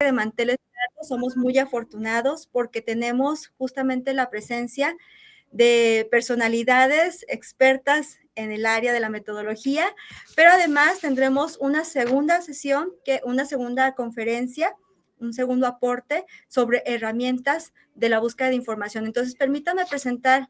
de manteles largos, somos muy afortunados porque tenemos justamente la presencia de personalidades expertas en el área de la metodología, pero además tendremos una segunda sesión, una segunda conferencia, un segundo aporte sobre herramientas de la búsqueda de información. Entonces, permítanme presentar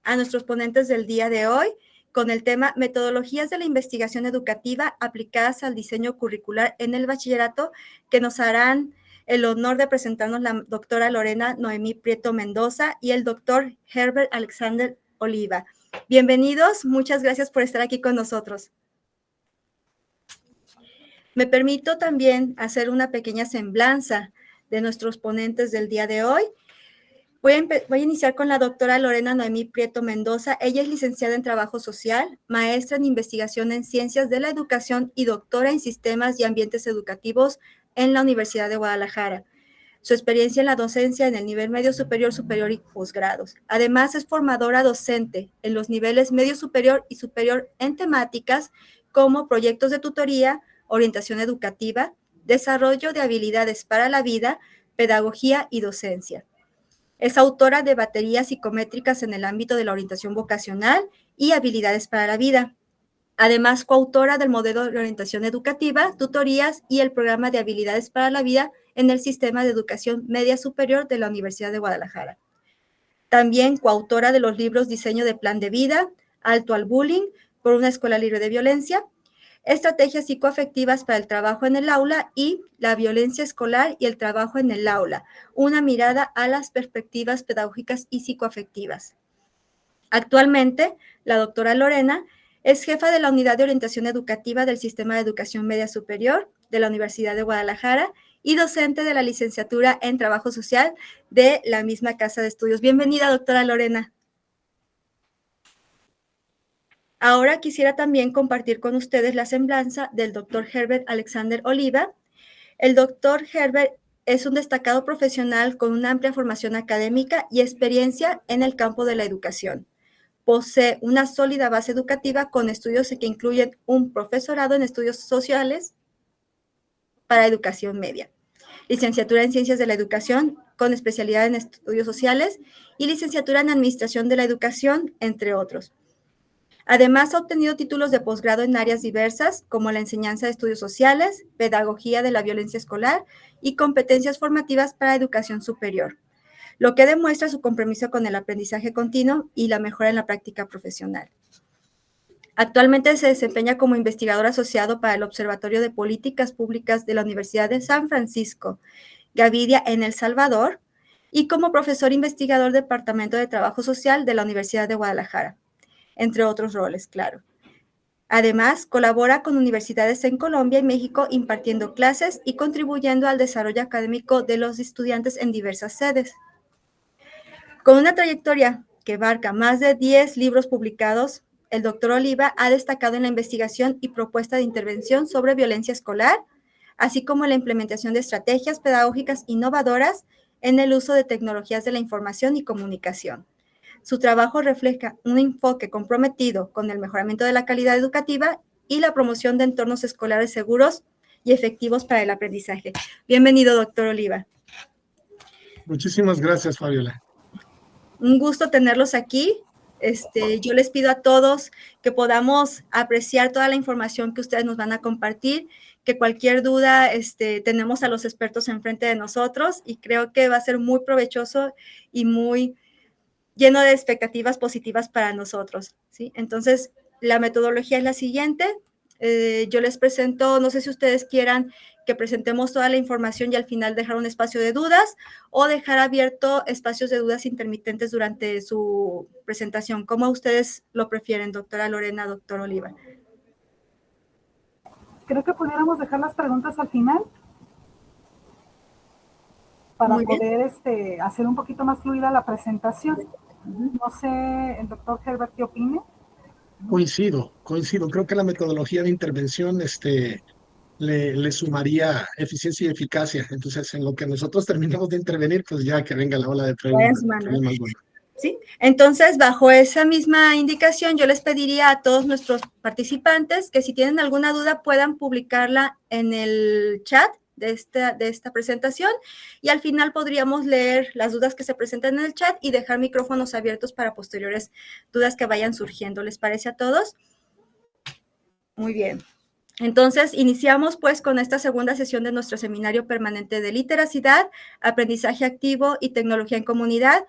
a nuestros ponentes del día de hoy con el tema Metodologías de la investigación educativa aplicadas al diseño curricular en el bachillerato, que nos harán el honor de presentarnos la doctora Lorena Noemí Prieto Mendoza y el doctor Herbert Alexander Oliva. Bienvenidos, muchas gracias por estar aquí con nosotros. Me permito también hacer una pequeña semblanza de nuestros ponentes del día de hoy. Voy a iniciar con la doctora Lorena Noemí Prieto Mendoza. Ella es licenciada en Trabajo Social, maestra en Investigación en Ciencias de la Educación y doctora en Sistemas y Ambientes Educativos en la Universidad de Guadalajara. Su experiencia en la docencia en el nivel medio superior, superior y posgrados. Además, es formadora docente en los niveles medio superior y superior en temáticas como proyectos de tutoría, orientación educativa, desarrollo de habilidades para la vida, pedagogía y docencia. Es autora de baterías psicométricas en el ámbito de la orientación vocacional y habilidades para la vida. Además, coautora del modelo de orientación educativa, tutorías y el programa de habilidades para la vida en el sistema de educación media superior de la Universidad de Guadalajara. También coautora de los libros Diseño de Plan de Vida, Alto al Bullying, por una escuela libre de violencia, Estrategias psicoafectivas para el trabajo en el aula y La violencia escolar y el trabajo en el aula, una mirada a las perspectivas pedagógicas y psicoafectivas. Actualmente, la doctora Lorena es jefa de la Unidad de Orientación Educativa del Sistema de Educación Media Superior de la Universidad de Guadalajara y docente de la licenciatura en Trabajo Social de la misma Casa de Estudios. Bienvenida, doctora Lorena. Ahora quisiera también compartir con ustedes la semblanza del doctor Herbert Alexander Oliva. El doctor Herbert es un destacado profesional con una amplia formación académica y experiencia en el campo de la educación. Posee una sólida base educativa con estudios que incluyen un profesorado en estudios sociales para educación media, licenciatura en Ciencias de la Educación con especialidad en estudios sociales y licenciatura en Administración de la Educación, entre otros. Además, ha obtenido títulos de posgrado en áreas diversas, como la enseñanza de estudios sociales, pedagogía de la violencia escolar y competencias formativas para educación superior, lo que demuestra su compromiso con el aprendizaje continuo y la mejora en la práctica profesional. Actualmente se desempeña como investigador asociado para el Observatorio de Políticas Públicas de la Universidad de San Francisco, Gavidia, en El Salvador, y como profesor investigador del Departamento de Trabajo Social de la Universidad de Guadalajara, entre otros roles, claro. Además, colabora con universidades en Colombia y México impartiendo clases y contribuyendo al desarrollo académico de los estudiantes en diversas sedes. Con una trayectoria que abarca más de 10 libros publicados, el doctor Oliva ha destacado en la investigación y propuesta de intervención sobre violencia escolar, así como en la implementación de estrategias pedagógicas innovadoras en el uso de tecnologías de la información y comunicación. Su trabajo refleja un enfoque comprometido con el mejoramiento de la calidad educativa y la promoción de entornos escolares seguros y efectivos para el aprendizaje. Bienvenido, doctor Oliva. Muchísimas gracias, Fabiola. Un gusto tenerlos aquí. Yo les pido a todos que podamos apreciar toda la información que ustedes nos van a compartir, que cualquier duda, tenemos a los expertos enfrente de nosotros y creo que va a ser muy provechoso y muy lleno de expectativas positivas para nosotros, ¿sí? Entonces, la metodología es la siguiente. Yo les presento, no sé si ustedes quieran que presentemos toda la información y al final dejar un espacio de dudas o dejar abierto espacios de dudas intermitentes durante su presentación. ¿Cómo ustedes lo prefieren, doctora Lorena, doctor Oliva? Creo que pudiéramos dejar las preguntas al final para poder hacer un poquito más fluida la presentación. No sé, el doctor Herbert, ¿qué opine? Coincido. Creo que la metodología de intervención le sumaría eficiencia y eficacia. Entonces, en lo que nosotros terminamos de intervenir, pues ya que venga la ola de preguntas. ¿Sí? Entonces, bajo esa misma indicación, yo les pediría a todos nuestros participantes que si tienen alguna duda puedan publicarla en el chat esta presentación y al final podríamos leer las dudas que se presentan en el chat y dejar micrófonos abiertos para posteriores dudas que vayan surgiendo. ¿Les parece a todos? Muy bien. Entonces, iniciamos pues con esta segunda sesión de nuestro seminario permanente de literacidad, aprendizaje activo y tecnología en comunidad,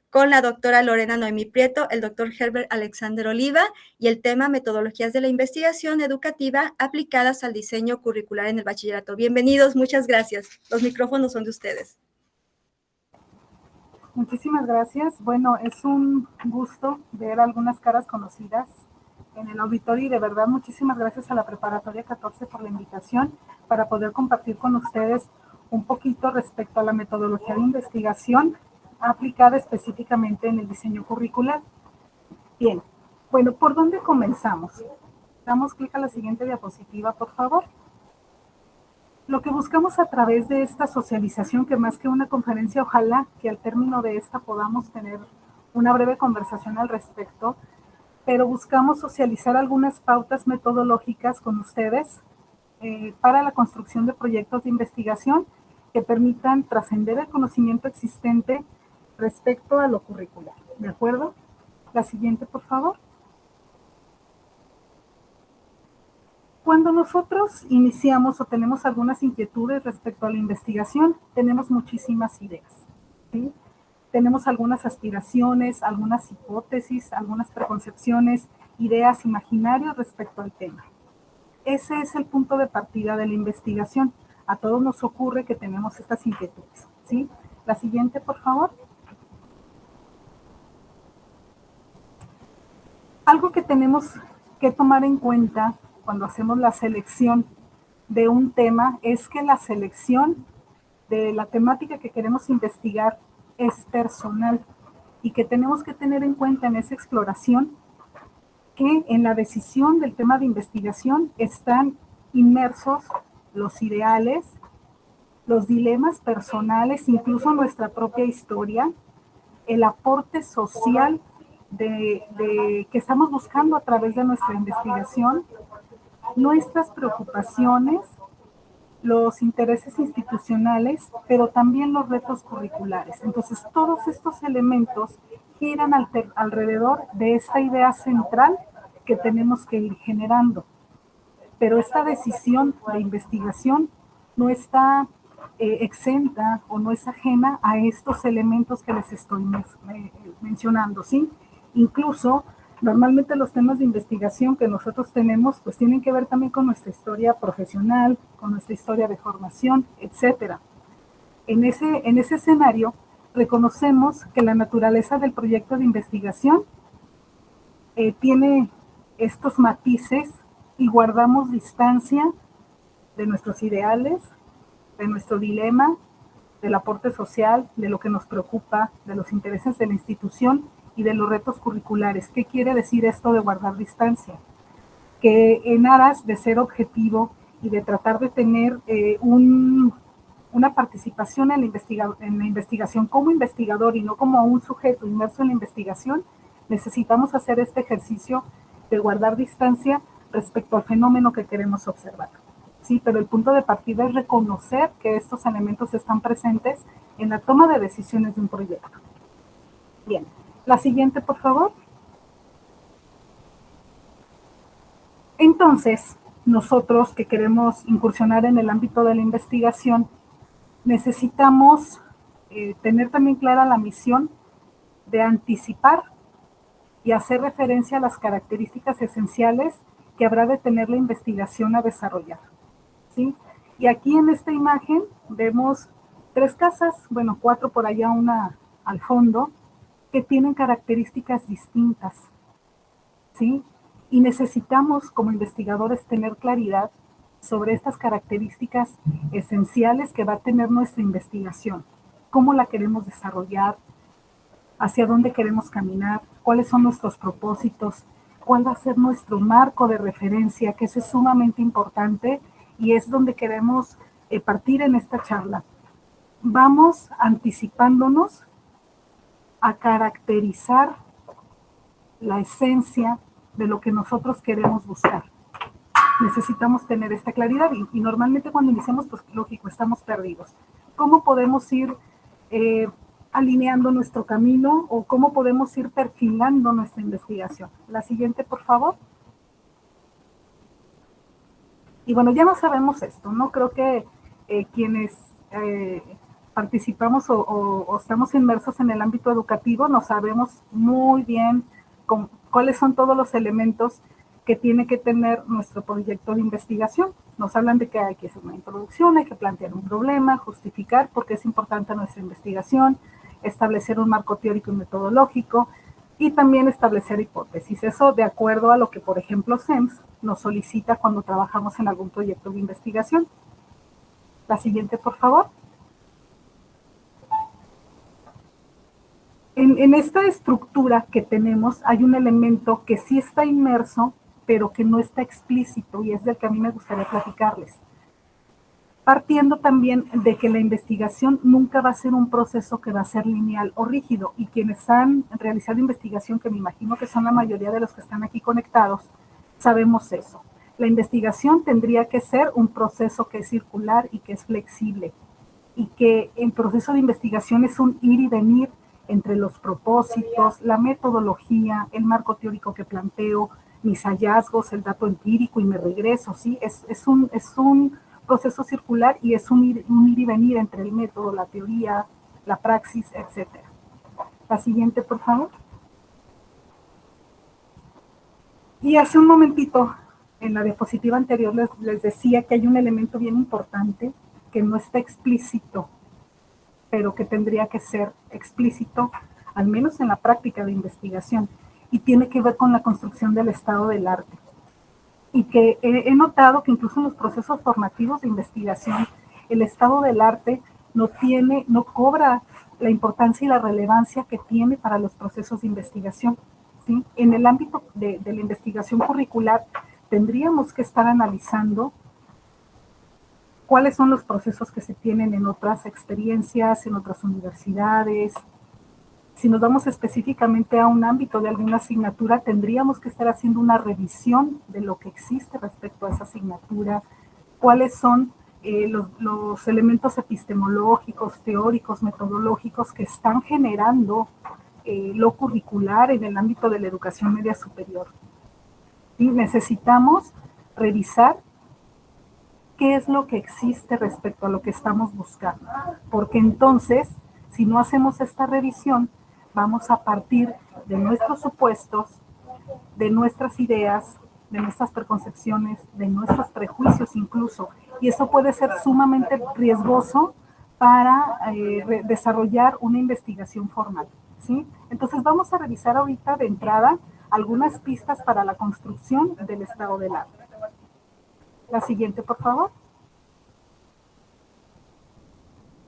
con la doctora Lorena Noemí Prieto, el doctor Herbert Alexander Oliva y el tema metodologías de la investigación educativa aplicadas al diseño curricular en el bachillerato. Bienvenidos, muchas gracias. Los micrófonos son de ustedes. Muchísimas gracias. Bueno, es un gusto ver algunas caras conocidas en el auditorio y de verdad muchísimas gracias a la Preparatoria 14 por la invitación para poder compartir con ustedes un poquito respecto a la metodología de investigación aplicada específicamente en el diseño curricular. Bien, bueno, ¿por dónde comenzamos? Damos clic a la siguiente diapositiva, por favor. Lo que buscamos a través de esta socialización, que más que una conferencia, ojalá que al término de esta podamos tener una breve conversación al respecto, pero buscamos socializar algunas pautas metodológicas con ustedes para la construcción de proyectos de investigación que permitan trascender el conocimiento existente respecto a lo curricular. ¿De acuerdo? La siguiente, por favor. Cuando nosotros iniciamos o tenemos algunas inquietudes respecto a la investigación, tenemos muchísimas ideas, ¿sí? Tenemos algunas aspiraciones, algunas hipótesis, algunas preconcepciones, ideas, imaginarios respecto al tema. Ese es el punto de partida de la investigación. A todos nos ocurre que tenemos estas inquietudes, ¿sí? La siguiente, por favor. Algo que tenemos que tomar en cuenta cuando hacemos la selección de un tema es que la selección de la temática que queremos investigar es personal y que tenemos que tener en cuenta en esa exploración que en la decisión del tema de investigación están inmersos los ideales, los dilemas personales, incluso nuestra propia historia, el aporte social que estamos buscando a través de nuestra investigación, nuestras preocupaciones, los intereses institucionales, pero también los retos curriculares. Entonces, todos estos elementos giran alrededor de esta idea central que tenemos que ir generando. Pero esta decisión de investigación no está exenta o no es ajena a estos elementos que les estoy mencionando, ¿sí? Incluso, normalmente los temas de investigación que nosotros tenemos, pues tienen que ver también con nuestra historia profesional, con nuestra historia de formación, etcétera. En ese escenario, reconocemos que la naturaleza del proyecto de investigación tiene estos matices y guardamos distancia de nuestros ideales, de nuestro dilema, del aporte social, de lo que nos preocupa, de los intereses de la institución y de los retos curriculares. ¿Qué quiere decir esto de guardar distancia? Que en aras de ser objetivo y de tratar de tener una participación en la investigación como investigador y no como un sujeto inmerso en la investigación, necesitamos hacer este ejercicio de guardar distancia respecto al fenómeno que queremos observar. Sí, pero el punto de partida es reconocer que estos elementos están presentes en la toma de decisiones de un proyecto. Bien, la siguiente, por favor. Entonces, nosotros que queremos incursionar en el ámbito de la investigación, necesitamos tener también clara la misión de anticipar y hacer referencia a las características esenciales que habrá de tener la investigación a desarrollar, ¿sí? Y aquí en esta imagen vemos 3 casas, bueno, 4 por allá, una al fondo, que tienen características distintas, ¿sí? Y necesitamos como investigadores tener claridad sobre estas características esenciales que va a tener nuestra investigación, cómo la queremos desarrollar, hacia dónde queremos caminar, cuáles son nuestros propósitos, cuál va a ser nuestro marco de referencia, que eso es sumamente importante y es donde queremos partir en esta charla. Vamos anticipándonos a caracterizar la esencia de lo que nosotros queremos buscar. necesitamos tener esta claridad y normalmente cuando iniciamos, pues lógico, estamos perdidos. ¿Cómo podemos ir alineando nuestro camino o cómo podemos ir perfilando nuestra investigación? La siguiente, por favor. Y bueno, ya no sabemos esto, ¿no? Creo que quienes participamos o estamos inmersos en el ámbito educativo nos sabemos muy bien cuáles son todos los elementos que tiene que tener nuestro proyecto de investigación. Nos hablan de que hay que hacer una introducción, hay que plantear un problema, justificar por qué es importante nuestra investigación, establecer un marco teórico y metodológico, y también establecer hipótesis. Eso de acuerdo a lo que, por ejemplo, SEMS nos solicita cuando trabajamos en algún proyecto de investigación. La siguiente, por favor. En esta estructura que tenemos hay un elemento que sí está inmerso, pero que no está explícito, y es del que a mí me gustaría platicarles. Partiendo también de que la investigación nunca va a ser un proceso que va a ser lineal o rígido, y quienes han realizado investigación, que me imagino que son la mayoría de los que están aquí conectados, sabemos eso. La investigación tendría que ser un proceso que es circular y que es flexible, y que el proceso de investigación es un ir y venir entre los propósitos, la metodología, el marco teórico que planteo, mis hallazgos, el dato empírico y me regreso, ¿sí? Es un proceso circular y es un ir y venir entre el método, la teoría, la praxis, etc. La siguiente, por favor. Y hace un momentito, en la diapositiva anterior, les decía que hay un elemento bien importante que no está explícito, pero que tendría que ser explícito, al menos en la práctica de investigación, y tiene que ver con la construcción del estado del arte. Y que he notado que incluso en los procesos formativos de investigación, el estado del arte no cobra la importancia y la relevancia que tiene para los procesos de investigación, ¿sí? En el ámbito de la investigación curricular, tendríamos que estar analizando cuáles son los procesos que se tienen en otras experiencias, en otras universidades. Si nos vamos específicamente a un ámbito de alguna asignatura, tendríamos que estar haciendo una revisión de lo que existe respecto a esa asignatura, cuáles son los elementos epistemológicos, teóricos, metodológicos que están generando lo curricular en el ámbito de la educación media superior. Y necesitamos revisar qué es lo que existe respecto a lo que estamos buscando, porque entonces, si no hacemos esta revisión, vamos a partir de nuestros supuestos, de nuestras ideas, de nuestras preconcepciones, de nuestros prejuicios incluso, y eso puede ser sumamente riesgoso para desarrollar una investigación formal, ¿sí? Entonces vamos a revisar ahorita de entrada algunas pistas para la construcción del estado del arte. La siguiente, por favor.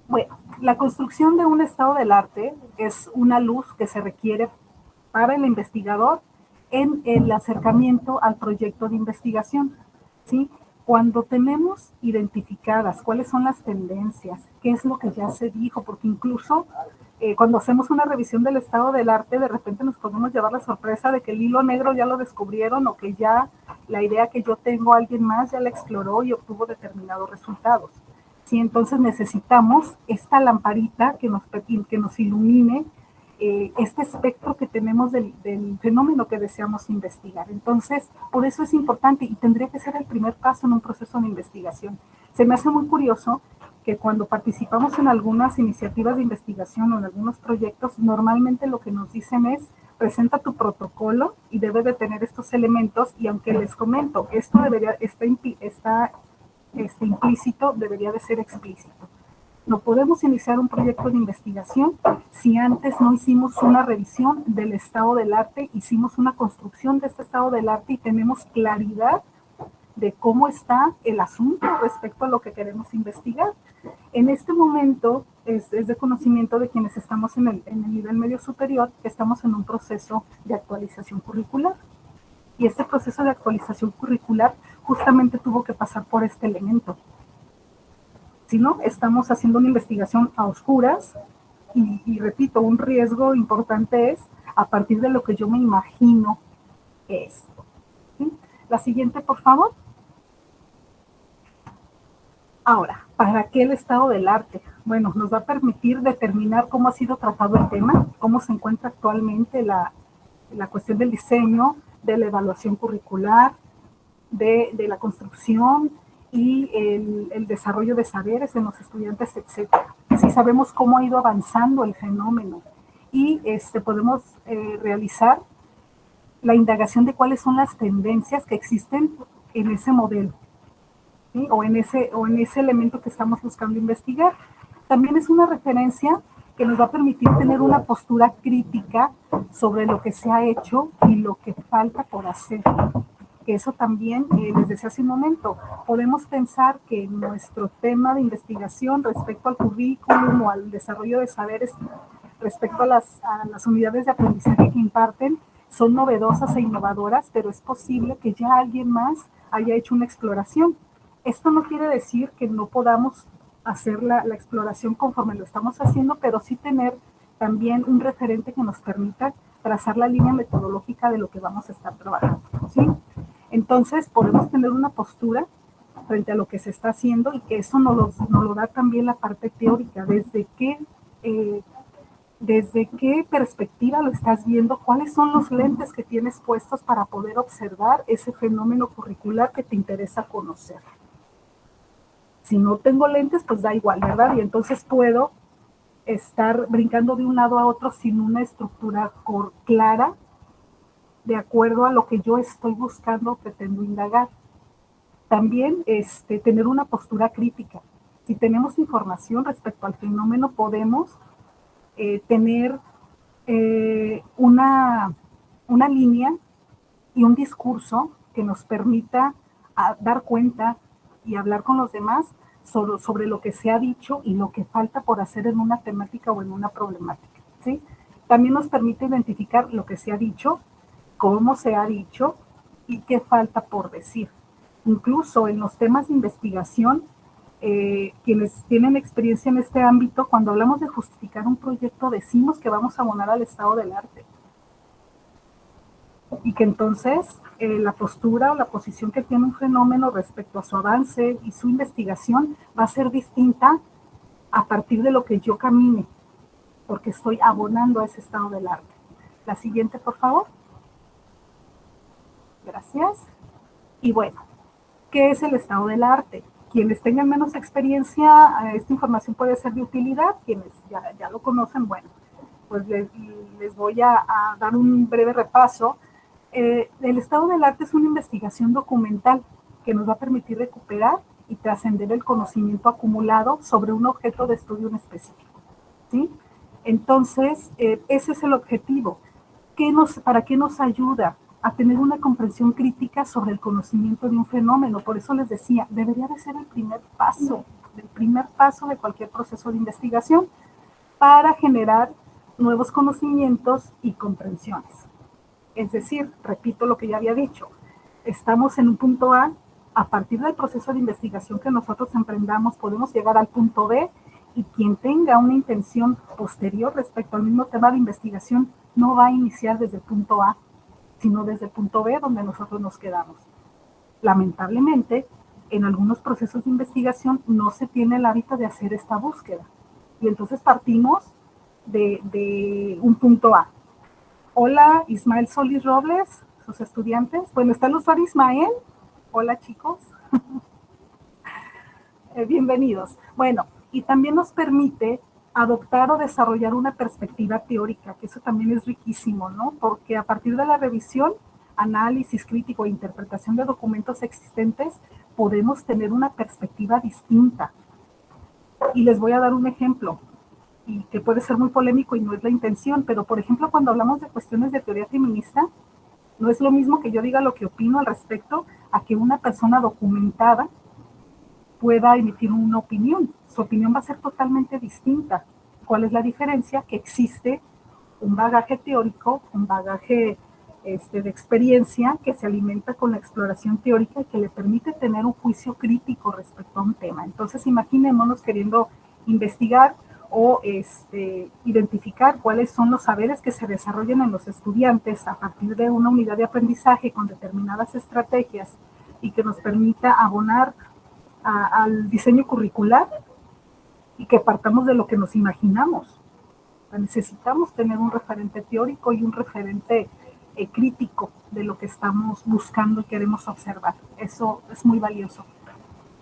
Bueno, la construcción de un estado del arte es una luz que se requiere para el investigador en el acercamiento al proyecto de investigación, ¿sí? Cuando tenemos identificadas cuáles son las tendencias, qué es lo que ya se dijo, porque incluso cuando hacemos una revisión del estado del arte, de repente nos podemos llevar la sorpresa de que el hilo negro ya lo descubrieron o que ya la idea que yo tengo alguien más ya la exploró y obtuvo determinados resultados. Sí, entonces necesitamos esta lamparita que nos ilumine este espectro que tenemos del fenómeno que deseamos investigar. Entonces, por eso es importante y tendría que ser el primer paso en un proceso de investigación. Se me hace muy curioso que cuando participamos en algunas iniciativas de investigación o en algunos proyectos, normalmente lo que nos dicen es, presenta tu protocolo y debe de tener estos elementos, y aunque les comento, esto está implícito, debería de ser explícito. No podemos iniciar un proyecto de investigación si antes no hicimos una revisión del estado del arte, hicimos una construcción de este estado del arte y tenemos claridad de cómo está el asunto respecto a lo que queremos investigar. En este momento es de conocimiento de quienes estamos en el nivel medio superior que estamos en un proceso de actualización curricular. Y este proceso de actualización curricular justamente tuvo que pasar por este elemento. Si no, estamos haciendo una investigación a oscuras y repito, un riesgo importante es a partir de lo que yo me imagino que es. ¿Sí? La siguiente, por favor. Ahora, ¿para qué el estado del arte? Bueno, nos va a permitir determinar cómo ha sido tratado el tema, cómo se encuentra actualmente la cuestión del diseño, de la evaluación curricular, de la construcción y el desarrollo de saberes en los estudiantes, etc. Si sabemos cómo ha ido avanzando el fenómeno y podemos realizar la indagación de cuáles son las tendencias que existen en ese modelo, ¿sí? o en ese elemento que estamos buscando investigar. También es una referencia que nos va a permitir tener una postura crítica sobre lo que se ha hecho y lo que falta por hacer. Que eso también, les decía hace un momento, podemos pensar que nuestro tema de investigación respecto al currículum o al desarrollo de saberes respecto a las unidades de aprendizaje que imparten son novedosas e innovadoras, pero es posible que ya alguien más haya hecho una exploración. Esto no quiere decir que no podamos hacer la exploración conforme lo estamos haciendo, pero sí tener también un referente que nos permita trazar la línea metodológica de lo que vamos a estar trabajando, ¿sí? Entonces, podemos tener una postura frente a lo que se está haciendo y que eso nos lo da también la parte teórica, desde qué perspectiva lo estás viendo, cuáles son los lentes que tienes puestos para poder observar ese fenómeno curricular que te interesa conocer. Si no tengo lentes, pues da igual, ¿verdad? Y entonces puedo estar brincando de un lado a otro sin una estructura clara, de acuerdo a lo que yo estoy buscando, pretendo indagar. También tener una postura crítica. Si tenemos información respecto al fenómeno, podemos tener una línea y un discurso que nos permita dar cuenta y hablar con los demás sobre lo que se ha dicho y lo que falta por hacer en una temática o en una problemática, ¿sí? También nos permite identificar lo que se ha dicho, cómo se ha dicho y qué falta por decir. Incluso en los temas de investigación, quienes tienen experiencia en este ámbito, cuando hablamos de justificar un proyecto, decimos que vamos a abonar al estado del arte. Y que entonces la postura o la posición que tiene un fenómeno respecto a su avance y su investigación va a ser distinta a partir de lo que yo camine, porque estoy abonando a ese estado del arte. La siguiente, por favor. Gracias. Y bueno, ¿qué es el estado del arte? Quienes tengan menos experiencia, esta información puede ser de utilidad. Quienes ya lo conocen, bueno, pues les voy a dar un breve repaso. El estado del arte es una investigación documental que nos va a permitir recuperar y trascender el conocimiento acumulado sobre un objeto de estudio en específico, ¿sí? Entonces, ese es el objetivo. ¿Para qué nos ayuda? A tener una comprensión crítica sobre el conocimiento de un fenómeno. Por eso les decía, debería de ser el primer paso de cualquier proceso de investigación para generar nuevos conocimientos y comprensiones. Es decir, repito lo que ya había dicho, estamos en un punto A partir del proceso de investigación que nosotros emprendamos, podemos llegar al punto B, y quien tenga una intención posterior respecto al mismo tema de investigación no va a iniciar desde el punto A, sino desde el punto B donde nosotros nos quedamos. Lamentablemente, en algunos procesos de investigación no se tiene el hábito de hacer esta búsqueda. Y entonces partimos de un punto A. Hola, Ismael Solís Robles, sus estudiantes. Bueno, está el usuario Ismael. Hola, chicos. Bienvenidos. Bueno, y también nos permite adoptar o desarrollar una perspectiva teórica, que eso también es riquísimo, ¿no? Porque a partir de la revisión, análisis crítico e interpretación de documentos existentes, podemos tener una perspectiva distinta. Y les voy a dar un ejemplo, y que puede ser muy polémico y no es la intención, pero por ejemplo, cuando hablamos de cuestiones de teoría feminista, no es lo mismo que yo diga lo que opino al respecto a que una persona documentada pueda emitir una opinión. Su opinión va a ser totalmente distinta. ¿Cuál es la diferencia? Que existe un bagaje teórico, un bagaje de experiencia que se alimenta con la exploración teórica y que le permite tener un juicio crítico respecto a un tema. Entonces, imaginémonos queriendo investigar o identificar cuáles son los saberes que se desarrollan en los estudiantes a partir de una unidad de aprendizaje con determinadas estrategias y que nos permita abonar al diseño curricular y que partamos de lo que nos imaginamos. Necesitamos tener un referente teórico y un referente crítico de lo que estamos buscando y queremos observar. Eso es muy valioso.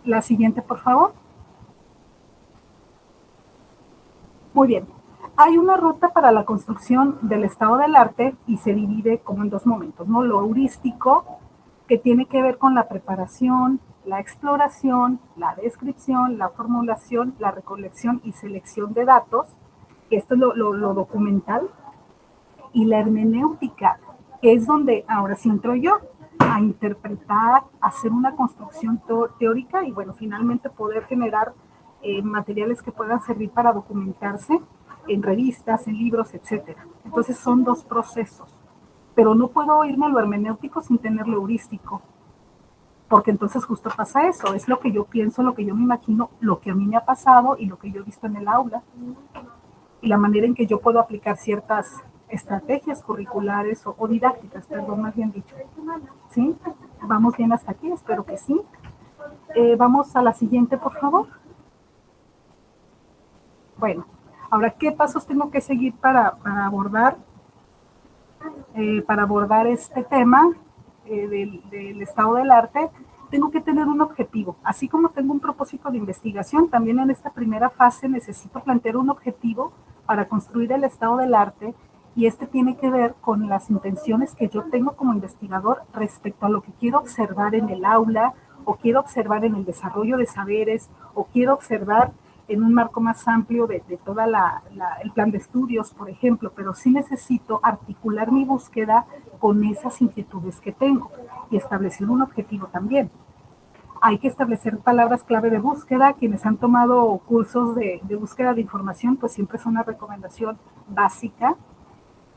La siguiente, por favor. Muy bien. Hay una ruta para la construcción del estado del arte y se divide como en dos momentos, ¿no? Lo heurístico, que tiene que ver con la preparación, la exploración, la descripción, la formulación, la recolección y selección de datos, que esto es lo documental, y la hermenéutica, que es donde ahora sí entro yo, a interpretar, a hacer una construcción teórica y bueno, finalmente poder generar materiales que puedan servir para documentarse en revistas, en libros, etcétera. Entonces son dos procesos, pero no puedo irme a lo hermenéutico sin tener lo heurístico, porque entonces justo pasa eso, es lo que yo pienso, lo que yo me imagino, lo que a mí me ha pasado y lo que yo he visto en el aula, y la manera en que yo puedo aplicar ciertas estrategias curriculares o didácticas, perdón, más bien dicho. ¿Sí? ¿Vamos bien hasta aquí? Espero que sí. Vamos a la siguiente, por favor. Bueno, ahora, ¿qué pasos tengo que seguir para abordar este tema del estado del arte? Tengo que tener un objetivo. Así como tengo un propósito de investigación, también en esta primera fase necesito plantear un objetivo para construir el estado del arte, y este tiene que ver con las intenciones que yo tengo como investigador respecto a lo que quiero observar en el aula, o quiero observar en el desarrollo de saberes, o quiero observar en un marco más amplio de todo el plan de estudios, por ejemplo, pero sí necesito articular mi búsqueda con esas inquietudes que tengo y establecer un objetivo también. Hay que establecer palabras clave de búsqueda. Quienes han tomado cursos de búsqueda de información, pues siempre es una recomendación básica.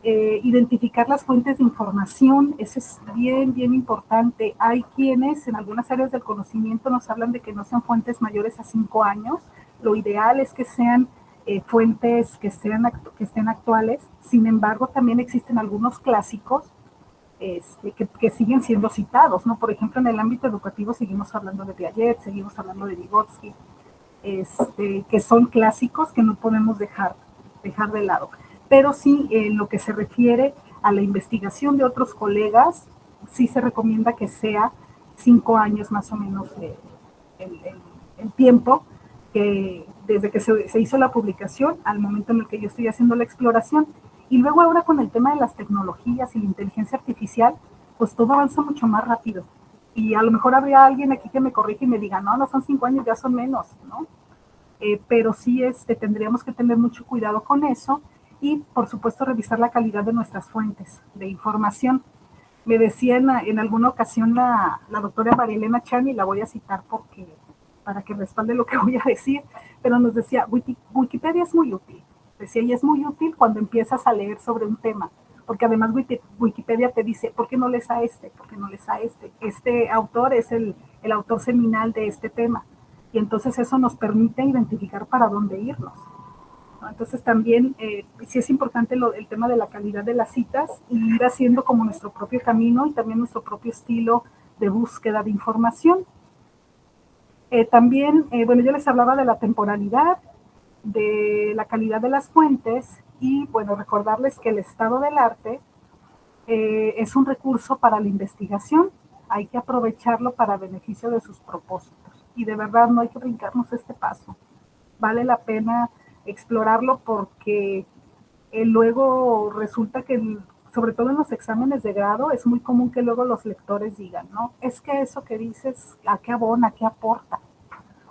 Identificar las fuentes de información, eso es bien, bien importante. Hay quienes en algunas áreas del conocimiento nos hablan de que no sean fuentes mayores a 5 años. Lo ideal es que sean fuentes que estén actuales. Sin embargo, también existen algunos clásicos que siguen siendo citados, ¿no? Por ejemplo, en el ámbito educativo seguimos hablando de Piaget, seguimos hablando de Vygotsky, que son clásicos que no podemos dejar de lado. Pero sí, en lo que se refiere a la investigación de otros colegas, sí se recomienda que sea 5 años más o menos el tiempo que desde que se hizo la publicación al momento en el que yo estoy haciendo la exploración. Y luego ahora con el tema de las tecnologías y la inteligencia artificial, pues todo avanza mucho más rápido. Y a lo mejor habría alguien aquí que me corrige y me diga, no son 5 años, ya son menos, ¿no? Pero sí tendríamos que tener mucho cuidado con eso y, por supuesto, revisar la calidad de nuestras fuentes de información. Me decía en alguna ocasión la doctora María Elena Chan, y la voy a citar para que respalde lo que voy a decir, pero nos decía, Wikipedia es muy útil. Decía, y es muy útil cuando empiezas a leer sobre un tema, porque además Wikipedia te dice, ¿por qué no lees a este? ¿Por qué no lees a este? Este autor es el autor seminal de este tema, y entonces eso nos permite identificar para dónde irnos. Entonces también sí es importante el tema de la calidad de las citas y ir haciendo como nuestro propio camino y también nuestro propio estilo de búsqueda de información. También, bueno, yo les hablaba de la temporalidad, de la calidad de las fuentes y, bueno, recordarles que el estado del arte es un recurso para la investigación. Hay que aprovecharlo para beneficio de sus propósitos y de verdad no hay que brincarnos este paso. Vale la pena explorarlo porque luego resulta que, sobre todo en los exámenes de grado, es muy común que luego los lectores digan, ¿no? Es que eso que dices, ¿a qué abona, a qué aporta?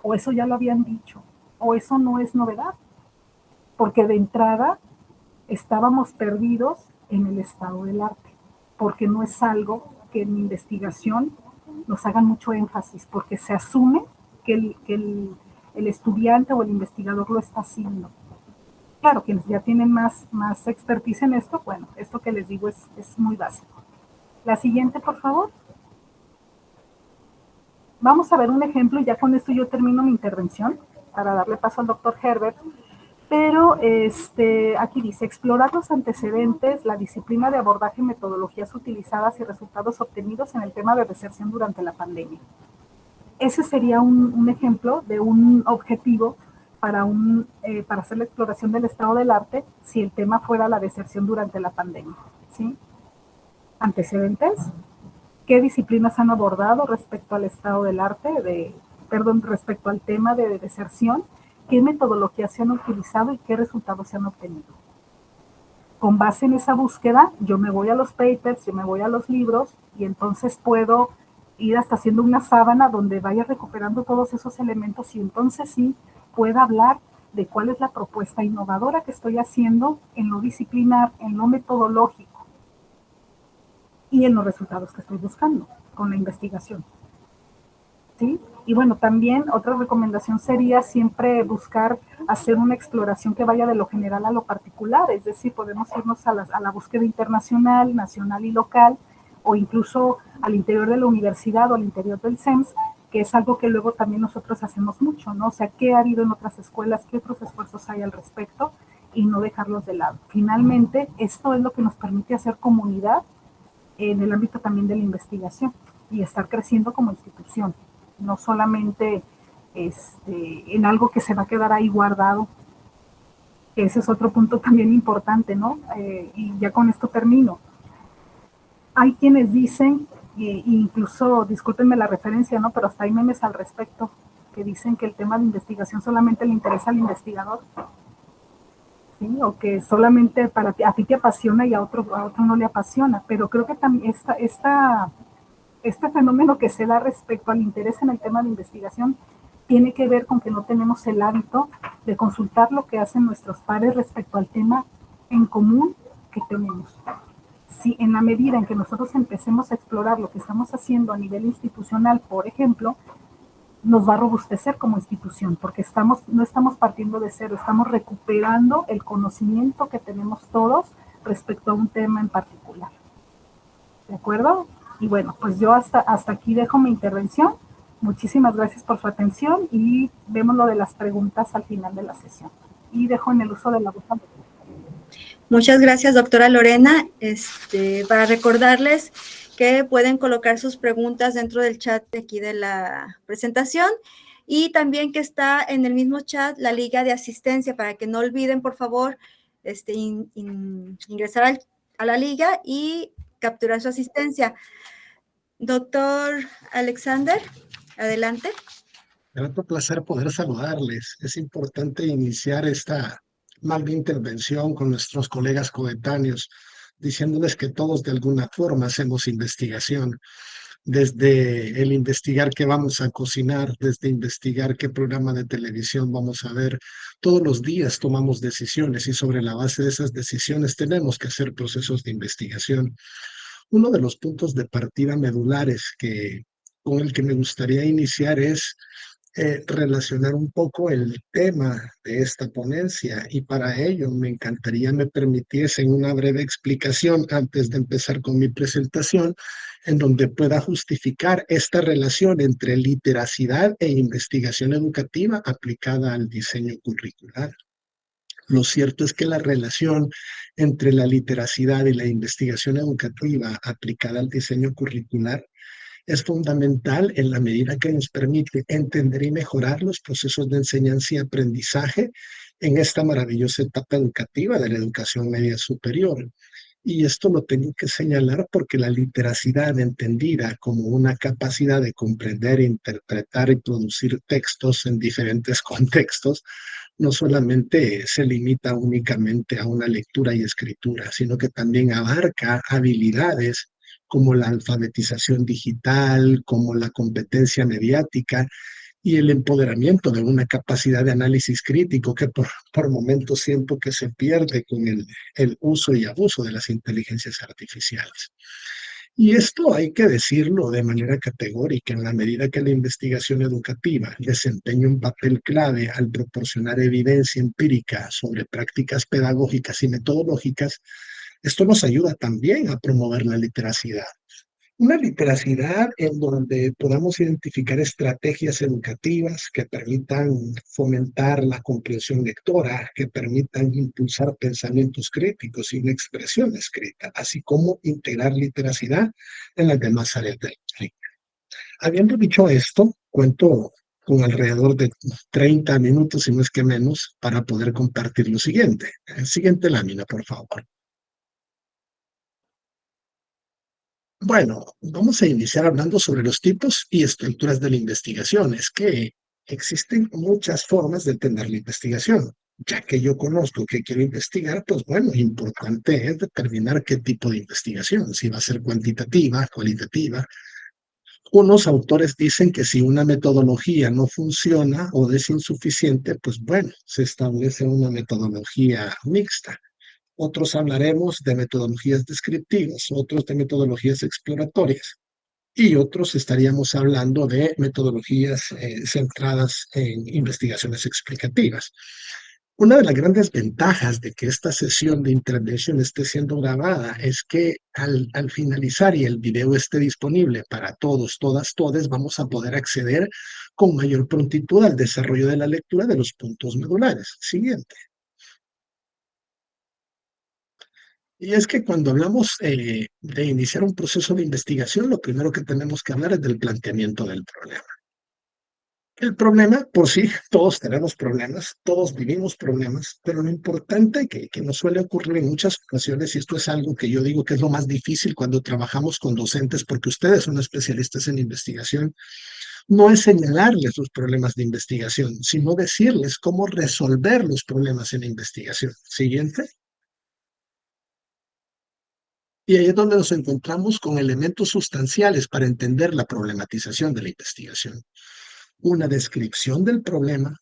O eso ya lo habían dicho, o eso no es novedad, porque de entrada estábamos perdidos en el estado del arte, porque no es algo que en investigación nos hagan mucho énfasis, porque se asume que el estudiante o el investigador lo está haciendo. Claro, quienes ya tienen más expertise en esto, bueno, esto que les digo es muy básico. La siguiente, por favor. Vamos a ver un ejemplo y ya con esto yo termino mi intervención para darle paso al doctor Herbert. Pero aquí dice, explorar los antecedentes, la disciplina de abordaje, metodologías utilizadas y resultados obtenidos en el tema de deserción durante la pandemia. ese sería un ejemplo de un objetivo para hacer la exploración del estado del arte si el tema fuera la deserción durante la pandemia, ¿sí? Antecedentes, ¿qué disciplinas han abordado respecto al estado del arte, respecto al tema de deserción? ¿Qué metodologías se han utilizado y qué resultados se han obtenido? Con base en esa búsqueda, yo me voy a los papers, yo me voy a los libros y entonces puedo ir hasta haciendo una sábana donde vaya recuperando todos esos elementos y entonces sí pueda hablar de cuál es la propuesta innovadora que estoy haciendo en lo disciplinar, en lo metodológico y en los resultados que estoy buscando con la investigación. ¿Sí? Y bueno, también otra recomendación sería siempre buscar hacer una exploración que vaya de lo general a lo particular, es decir, podemos irnos a la búsqueda internacional, nacional y local, o incluso al interior de la universidad o al interior del CEMS, que es algo que luego también nosotros hacemos mucho, ¿no? O sea, ¿qué ha habido en otras escuelas? ¿Qué otros esfuerzos hay al respecto? Y no dejarlos de lado. Finalmente, esto es lo que nos permite hacer comunidad en el ámbito también de la investigación y estar creciendo como institución, no solamente en algo que se va a quedar ahí guardado. Ese es otro punto también importante, ¿no? Y ya con esto termino. Hay quienes dicen, incluso, discúlpenme la referencia, ¿no? Pero hasta hay memes al respecto, que dicen que el tema de investigación solamente le interesa al investigador, ¿sí? O que solamente a ti te apasiona y a otro no le apasiona. Pero creo que también este fenómeno que se da respecto al interés en el tema de investigación tiene que ver con que no tenemos el hábito de consultar lo que hacen nuestros pares respecto al tema en común que tenemos. Si en la medida en que nosotros empecemos a explorar lo que estamos haciendo a nivel institucional, por ejemplo, nos va a robustecer como institución, porque no estamos partiendo de cero, estamos recuperando el conocimiento que tenemos todos respecto a un tema en particular. ¿De acuerdo? Y bueno, pues yo hasta aquí dejo mi intervención. Muchísimas gracias por su atención y vemos lo de las preguntas al final de la sesión. Y dejo en el uso de la voz. Muchas gracias, doctora Lorena. Para recordarles que pueden colocar sus preguntas dentro del chat de aquí de la presentación y también que está en el mismo chat la liga de asistencia para que no olviden, por favor, ingresar a la liga y capturar su asistencia. Doctor Alexander, adelante. Grato placer poder saludarles. Es importante iniciar esta magna intervención con nuestros colegas coetáneos, diciéndoles que todos de alguna forma hacemos investigación, desde el investigar qué vamos a cocinar, desde investigar qué programa de televisión vamos a ver. Todos los días tomamos decisiones y sobre la base de esas decisiones tenemos que hacer procesos de investigación. Uno de los puntos de partida medulares con el que me gustaría iniciar es relacionar un poco el tema de esta ponencia y para ello me encantaría me permitiesen una breve explicación antes de empezar con mi presentación en donde pueda justificar esta relación entre literacidad e investigación educativa aplicada al diseño curricular. Lo cierto es que la relación entre la literacidad y la investigación educativa aplicada al diseño curricular es fundamental en la medida que nos permite entender y mejorar los procesos de enseñanza y aprendizaje en esta maravillosa etapa educativa de la educación media superior. Y esto lo tengo que señalar porque la literacidad entendida como una capacidad de comprender, interpretar y producir textos en diferentes contextos, no solamente se limita únicamente a una lectura y escritura, sino que también abarca habilidades como la alfabetización digital, como la competencia mediática y el empoderamiento de una capacidad de análisis crítico que por momentos siento que se pierde con el uso y abuso de las inteligencias artificiales. Y esto hay que decirlo de manera categórica en la medida que la investigación educativa desempeña un papel clave al proporcionar evidencia empírica sobre prácticas pedagógicas y metodológicas. Esto nos ayuda también a promover la literacidad. Una literacidad en donde podamos identificar estrategias educativas que permitan fomentar la comprensión lectora, que permitan impulsar pensamientos críticos y una expresión escrita, así como integrar literacidad en las demás áreas del currículo. Habiendo dicho esto, cuento con alrededor de 30 minutos, si no es que menos, para poder compartir lo siguiente. Siguiente lámina, por favor. Bueno, vamos a iniciar hablando sobre los tipos y estructuras de la investigación. Es que existen muchas formas de entender la investigación. Ya que yo conozco que quiero investigar, pues bueno, importante es determinar qué tipo de investigación, si va a ser cuantitativa, cualitativa. Unos autores dicen que si una metodología no funciona o es insuficiente, pues bueno, se establece una metodología mixta. Otros hablaremos de metodologías descriptivas, otros de metodologías exploratorias y otros estaríamos hablando de metodologías centradas en investigaciones explicativas. Una de las grandes ventajas de que esta sesión de intervención esté siendo grabada es que al finalizar y el video esté disponible para todos, todas, todes, vamos a poder acceder con mayor prontitud al desarrollo de la lectura de los puntos medulares. Siguiente. Y es que cuando hablamos de iniciar un proceso de investigación, lo primero que tenemos que hablar es del planteamiento del problema. El problema, por sí, todos tenemos problemas, todos vivimos problemas, pero lo importante que nos suele ocurrir en muchas ocasiones, y esto es algo que yo digo que es lo más difícil cuando trabajamos con docentes, porque ustedes son especialistas en investigación, no es señalarles los problemas de investigación, sino decirles cómo resolver los problemas en la investigación. Siguiente. Y ahí es donde nos encontramos con elementos sustanciales para entender la problematización de la investigación. Una descripción del problema,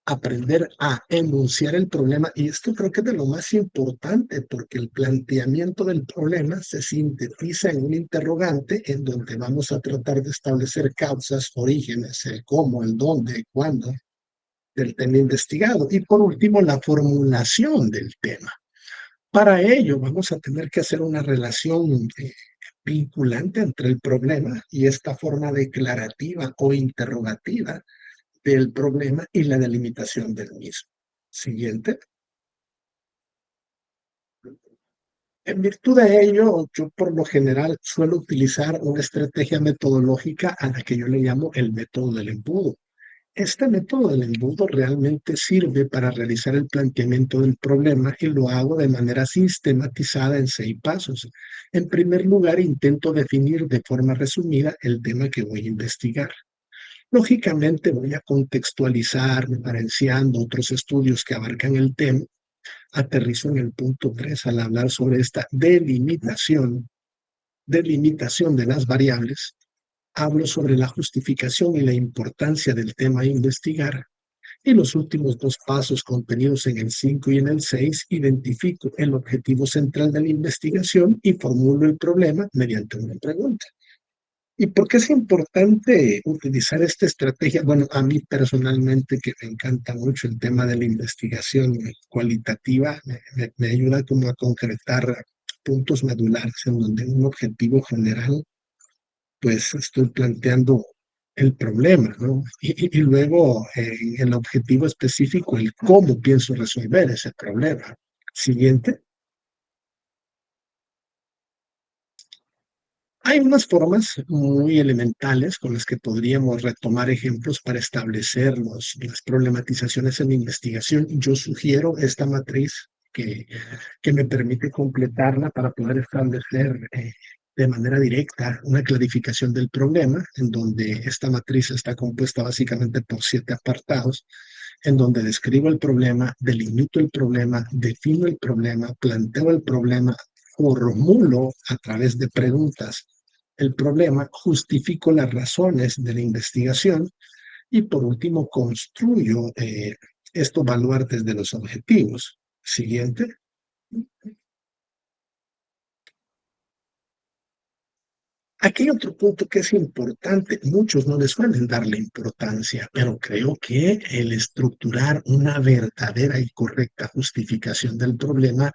aprender a enunciar el problema, y esto creo que es de lo más importante, porque el planteamiento del problema se sintetiza en un interrogante en donde vamos a tratar de establecer causas, orígenes, el cómo, el dónde, el cuándo del tema investigado. Y por último, la formulación del tema. Para ello, vamos a tener que hacer una relación vinculante entre el problema y esta forma declarativa o interrogativa del problema y la delimitación del mismo. Siguiente. En virtud de ello, yo por lo general suelo utilizar una estrategia metodológica a la que yo le llamo el método del embudo. Este método del embudo realmente sirve para realizar el planteamiento del problema y lo hago de manera sistematizada en 6 pasos. En primer lugar, intento definir de forma resumida el tema que voy a investigar. Lógicamente voy a contextualizar, referenciando otros estudios que abarcan el tema. Aterrizo en el punto 3 al hablar sobre esta delimitación de las variables. Hablo sobre la justificación y la importancia del tema a investigar. Y los últimos 2 pasos contenidos en el 5 y en el 6, identifico el objetivo central de la investigación y formulo el problema mediante una pregunta. ¿Y por qué es importante utilizar esta estrategia? Bueno, a mí personalmente, que me encanta mucho el tema de la investigación cualitativa, me ayuda como a concretar puntos medulares en donde un objetivo general, pues estoy planteando el problema, ¿no? Y luego el objetivo específico, el cómo pienso resolver ese problema. Siguiente. Hay unas formas muy elementales con las que podríamos retomar ejemplos para establecer las problematizaciones en la investigación. Yo sugiero esta matriz que me permite completarla para poder establecer de manera directa una clarificación del problema, en donde esta matriz está compuesta básicamente por 7 apartados, en donde describo el problema, delimito el problema, defino el problema, planteo el problema, formulo a través de preguntas el problema, justifico las razones de la investigación y por último construyo estos baluartes de los objetivos. Siguiente. Aquí hay otro punto que es importante, muchos no les suelen darle importancia, pero creo que el estructurar una verdadera y correcta justificación del problema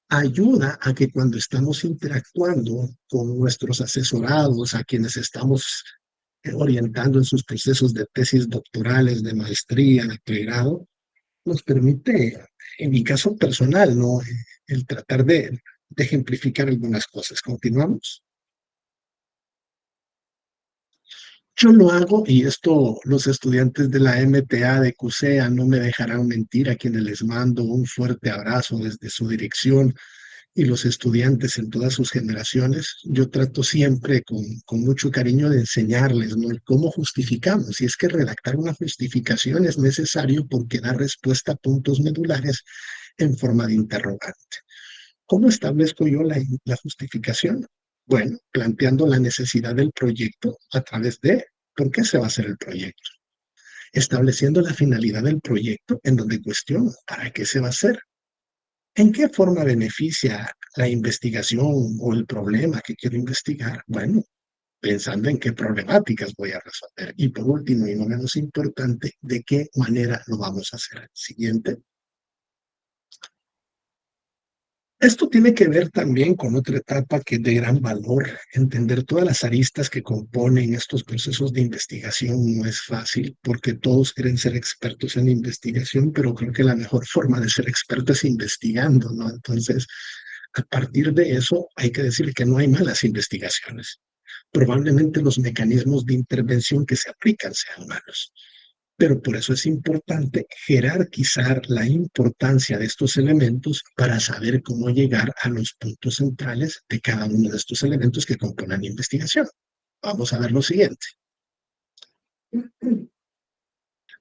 ayuda a que cuando estamos interactuando con nuestros asesorados, a quienes estamos orientando en sus procesos de tesis doctorales, de maestría, de pregrado, nos permite, en mi caso personal, ¿no? El tratar de ejemplificar algunas cosas. ¿Continuamos? Yo lo hago y esto los estudiantes de la MTA de CUSEA no me dejarán mentir, a quienes les mando un fuerte abrazo desde su dirección y los estudiantes en todas sus generaciones. Yo trato siempre con mucho cariño de enseñarles, ¿no?, el cómo justificamos. Y es que redactar una justificación es necesario porque da respuesta a puntos medulares en forma de interrogante. ¿Cómo establezco yo la justificación? Bueno, planteando la necesidad del proyecto a través de por qué se va a hacer el proyecto. Estableciendo la finalidad del proyecto en donde cuestiono para qué se va a hacer. ¿En qué forma beneficia la investigación o el problema que quiero investigar? Bueno, pensando en qué problemáticas voy a resolver. Y por último, y no menos importante, ¿de qué manera lo vamos a hacer? Siguiente. Esto tiene que ver también con otra etapa que es de gran valor. Entender todas las aristas que componen estos procesos de investigación no es fácil porque todos quieren ser expertos en investigación, pero creo que la mejor forma de ser experto es investigando, ¿no? Entonces, a partir de eso, hay que decir que no hay malas investigaciones. Probablemente los mecanismos de intervención que se aplican sean malos. Pero por eso es importante jerarquizar la importancia de estos elementos para saber cómo llegar a los puntos centrales de cada uno de estos elementos que componen la investigación. Vamos a ver lo siguiente.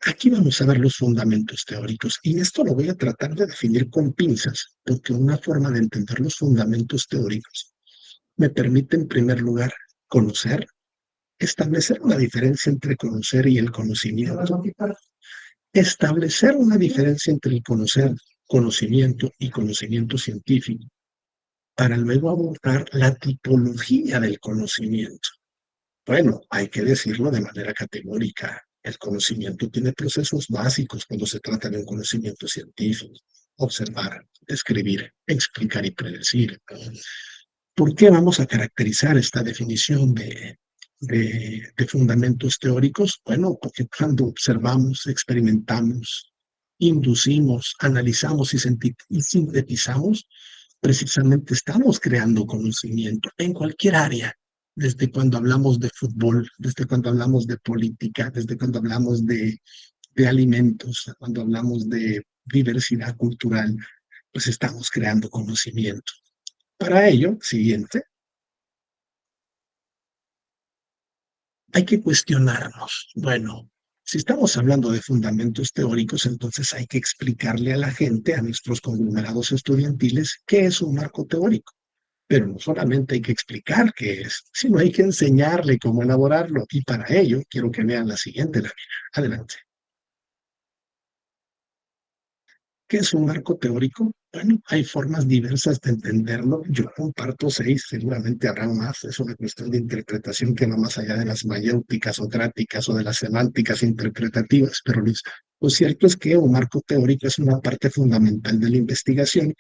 Aquí vamos a ver los fundamentos teóricos y esto lo voy a tratar de definir con pinzas, porque una forma de entender los fundamentos teóricos me permite en primer lugar conocer, establecer una diferencia entre conocer y el conocimiento. Establecer una diferencia entre el conocimiento y conocimiento científico, para luego abordar la tipología del conocimiento. Bueno, hay que decirlo de manera categórica. El conocimiento tiene procesos básicos cuando se trata de un conocimiento científico. Observar, describir, explicar y predecir. ¿Por qué vamos a caracterizar esta definición de fundamentos teóricos? Bueno, porque cuando observamos, experimentamos, inducimos, analizamos y sintetizamos, precisamente estamos creando conocimiento en cualquier área, desde cuando hablamos de fútbol, desde cuando hablamos de política, desde cuando hablamos de alimentos, cuando hablamos de diversidad cultural, pues estamos creando conocimiento. Para ello, siguiente, hay que cuestionarnos. Bueno, si estamos hablando de fundamentos teóricos, entonces hay que explicarle a la gente, a nuestros conglomerados estudiantiles, qué es un marco teórico. Pero no solamente hay que explicar qué es, sino hay que enseñarle cómo elaborarlo. Y para ello, quiero que vean la siguiente lámina. Adelante. ¿Qué es un marco teórico? Bueno, hay formas diversas de entenderlo. Yo comparto 6, seguramente habrá más. Es una cuestión de interpretación que va más allá de las mayéuticas o cráticas o de las semánticas interpretativas. Pero lo cierto es que un marco teórico es una parte fundamental de la investigación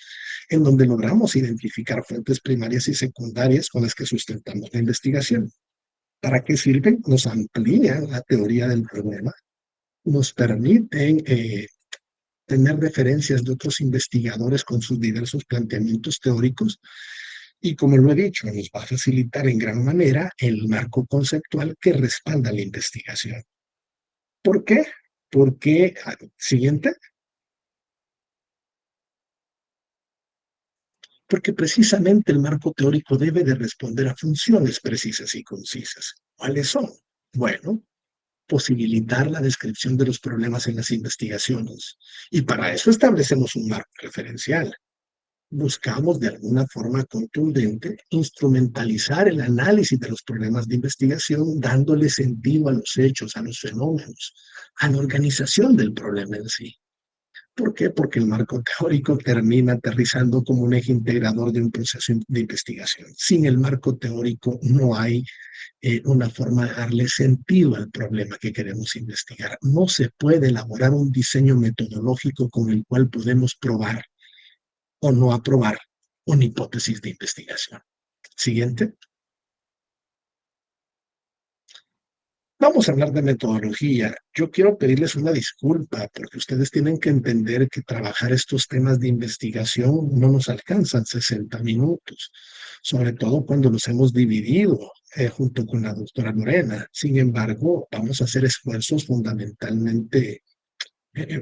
en donde logramos identificar fuentes primarias y secundarias con las que sustentamos la investigación. ¿Para qué sirven? Nos amplían la teoría del problema, nos permiten tener referencias de otros investigadores con sus diversos planteamientos teóricos y, como lo he dicho, nos va a facilitar en gran manera el marco conceptual que respalda la investigación. ¿Por qué? Porque, siguiente, porque precisamente el marco teórico debe de responder a funciones precisas y concisas. ¿Cuáles son? Bueno, posibilitar la descripción de los problemas en las investigaciones. Y para eso establecemos un marco referencial. Buscamos de alguna forma contundente instrumentalizar el análisis de los problemas de investigación, dándole sentido a los hechos, a los fenómenos, a la organización del problema en sí. ¿Por qué? Porque el marco teórico termina aterrizando como un eje integrador de un proceso de investigación. Sin el marco teórico no hay una forma de darle sentido al problema que queremos investigar. No se puede elaborar un diseño metodológico con el cual podemos probar o no aprobar una hipótesis de investigación. Siguiente. Vamos a hablar de metodología. Yo quiero pedirles una disculpa porque ustedes tienen que entender que trabajar estos temas de investigación no nos alcanzan 60 minutos, sobre todo cuando los hemos dividido junto con la doctora Lorena. Sin embargo, vamos a hacer esfuerzos fundamentalmente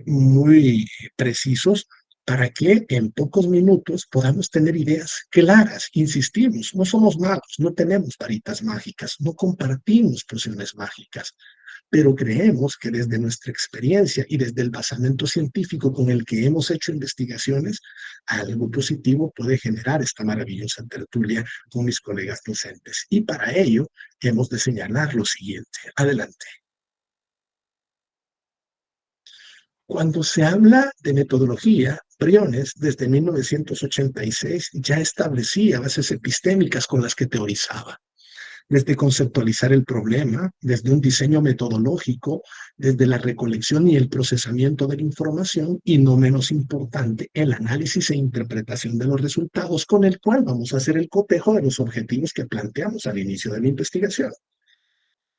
muy precisos para que en pocos minutos podamos tener ideas claras. Insistimos, no somos magos, no tenemos varitas mágicas, no compartimos pociones mágicas, pero creemos que desde nuestra experiencia y desde el basamento científico con el que hemos hecho investigaciones, algo positivo puede generar esta maravillosa tertulia con mis colegas docentes. Y para ello hemos de señalar lo siguiente. Adelante. Cuando se habla de metodología, Briones, desde 1986, ya establecía bases epistémicas con las que teorizaba, desde conceptualizar el problema, desde un diseño metodológico, desde la recolección y el procesamiento de la información, y no menos importante, el análisis e interpretación de los resultados, con el cual vamos a hacer el cotejo de los objetivos que planteamos al inicio de la investigación.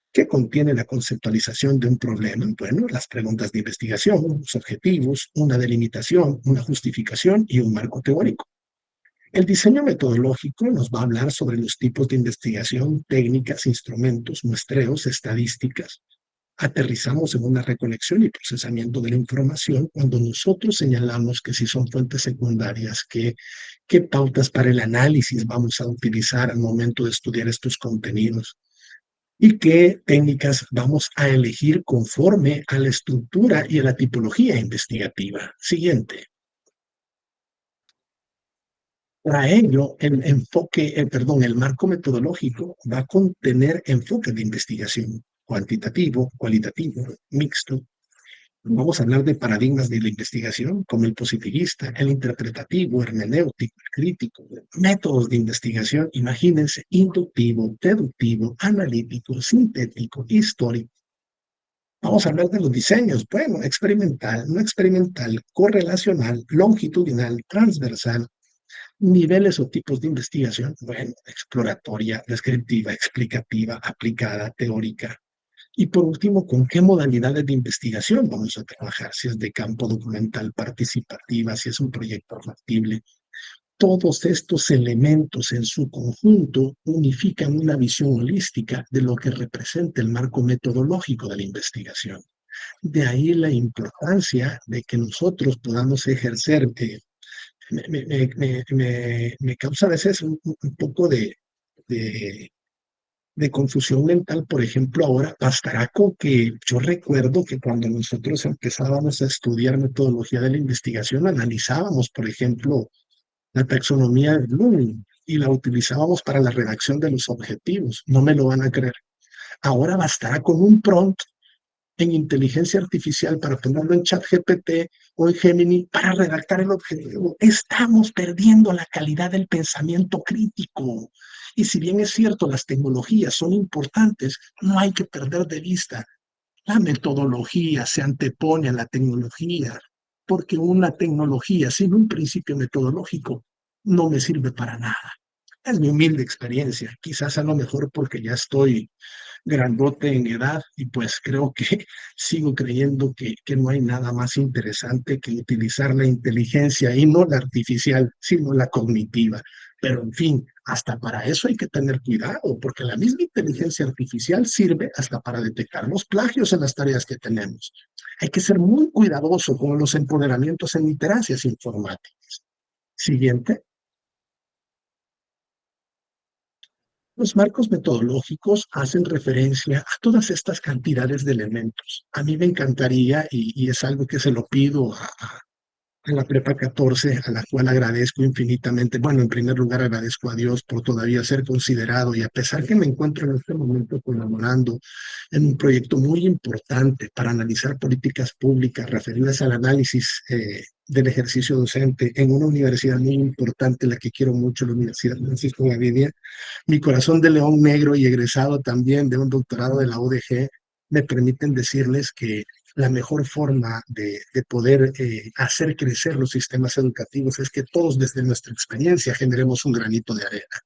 ¿Qué contiene la conceptualización de un problema? Bueno, las preguntas de investigación, los objetivos, una delimitación, una justificación y un marco teórico. El diseño metodológico nos va a hablar sobre los tipos de investigación, técnicas, instrumentos, muestreos, estadísticas. Aterrizamos en una recolección y procesamiento de la información cuando nosotros señalamos que si son fuentes secundarias, qué pautas para el análisis vamos a utilizar al momento de estudiar estos contenidos y qué técnicas vamos a elegir conforme a la estructura y a la tipología investigativa. Siguiente. Para ello, el marco metodológico va a contener enfoques de investigación cuantitativo, cualitativo, mixto. Vamos a hablar de paradigmas de la investigación, como el positivista, el interpretativo, hermenéutico, el crítico, métodos de investigación, imagínense, inductivo, deductivo, analítico, sintético, histórico. Vamos a hablar de los diseños, bueno, experimental, no experimental, correlacional, longitudinal, transversal, niveles o tipos de investigación, bueno, exploratoria, descriptiva, explicativa, aplicada, teórica. Y por último, ¿con qué modalidades de investigación vamos a trabajar? Si es de campo documental, participativa, si es un proyecto factible. Todos estos elementos en su conjunto unifican una visión holística de lo que representa el marco metodológico de la investigación. De ahí la importancia de que nosotros podamos ejercer. Me causa a veces un poco de confusión mental. Por ejemplo, ahora bastará con que yo recuerdo que cuando nosotros empezábamos a estudiar metodología de la investigación, analizábamos, por ejemplo, la taxonomía de Blooming y la utilizábamos para la redacción de los objetivos. No me lo van a creer. Ahora bastará con un prompt en inteligencia artificial para ponerlo en ChatGPT o en Gemini para redactar el objetivo. Estamos perdiendo la calidad del pensamiento crítico. Y si bien es cierto, las tecnologías son importantes, no hay que perder de vista. La metodología se antepone a la tecnología, porque una tecnología sin un principio metodológico no me sirve para nada. Es mi humilde experiencia, quizás a lo mejor porque ya estoy grandote en edad y pues creo que sigo creyendo que no hay nada más interesante que utilizar la inteligencia y no la artificial, sino la cognitiva. Pero en fin, hasta para eso hay que tener cuidado, porque la misma inteligencia artificial sirve hasta para detectar los plagios en las tareas que tenemos. Hay que ser muy cuidadoso con los empoderamientos en literacias informáticas. Siguiente. Los marcos metodológicos hacen referencia a todas estas cantidades de elementos. A mí me encantaría, y es algo que se lo pido a la Prepa 14, a la cual agradezco infinitamente. Bueno, en primer lugar agradezco a Dios por todavía ser considerado y a pesar que me encuentro en este momento colaborando en un proyecto muy importante para analizar políticas públicas referidas al análisis del ejercicio docente en una universidad muy importante, la que quiero mucho, la Universidad Francisco Gavidia. Mi corazón de león negro y egresado también de un doctorado de la UDG me permiten decirles que la mejor forma de poder hacer crecer los sistemas educativos es que todos desde nuestra experiencia generemos un granito de arena.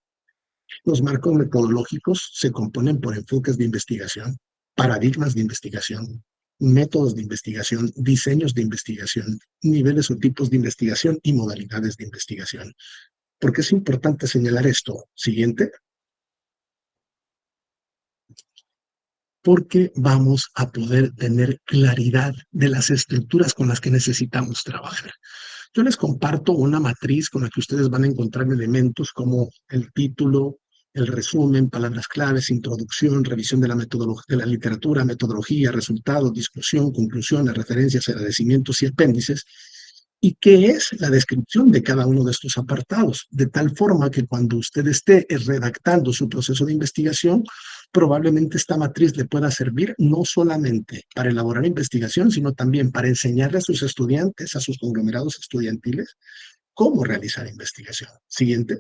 Los marcos metodológicos se componen por enfoques de investigación, paradigmas de investigación, métodos de investigación, diseños de investigación, niveles o tipos de investigación y modalidades de investigación. ¿Por qué es importante señalar esto? Siguiente. porque vamos a poder tener claridad de las estructuras con las que necesitamos trabajar. Yo les comparto una matriz con la que ustedes van a encontrar elementos como el título, el resumen, palabras claves, introducción, revisión de la metodología, de la literatura, metodología, resultados, discusión, conclusiones, referencias, agradecimientos y apéndices, y qué es la descripción de cada uno de estos apartados, de tal forma que cuando usted esté redactando su proceso de investigación, probablemente esta matriz le pueda servir no solamente para elaborar investigación, sino también para enseñarle a sus estudiantes, a sus conglomerados estudiantiles, cómo realizar investigación. Siguiente.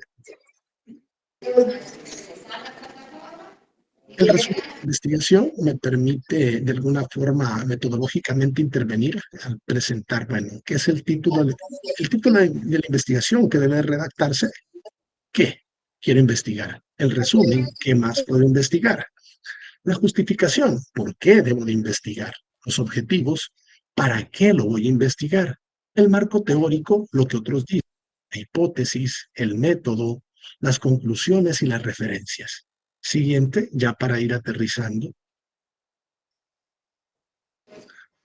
El resumen de la investigación me permite de alguna forma metodológicamente intervenir al presentar, bueno, ¿qué es el título de la investigación que debe redactarse? ¿Qué quiero investigar? El resumen, ¿qué más puedo investigar? La justificación, ¿por qué debo de investigar? Los objetivos, ¿para qué lo voy a investigar? El marco teórico, lo que otros dicen, la hipótesis, el método, las conclusiones y las referencias. Siguiente, ya para ir aterrizando.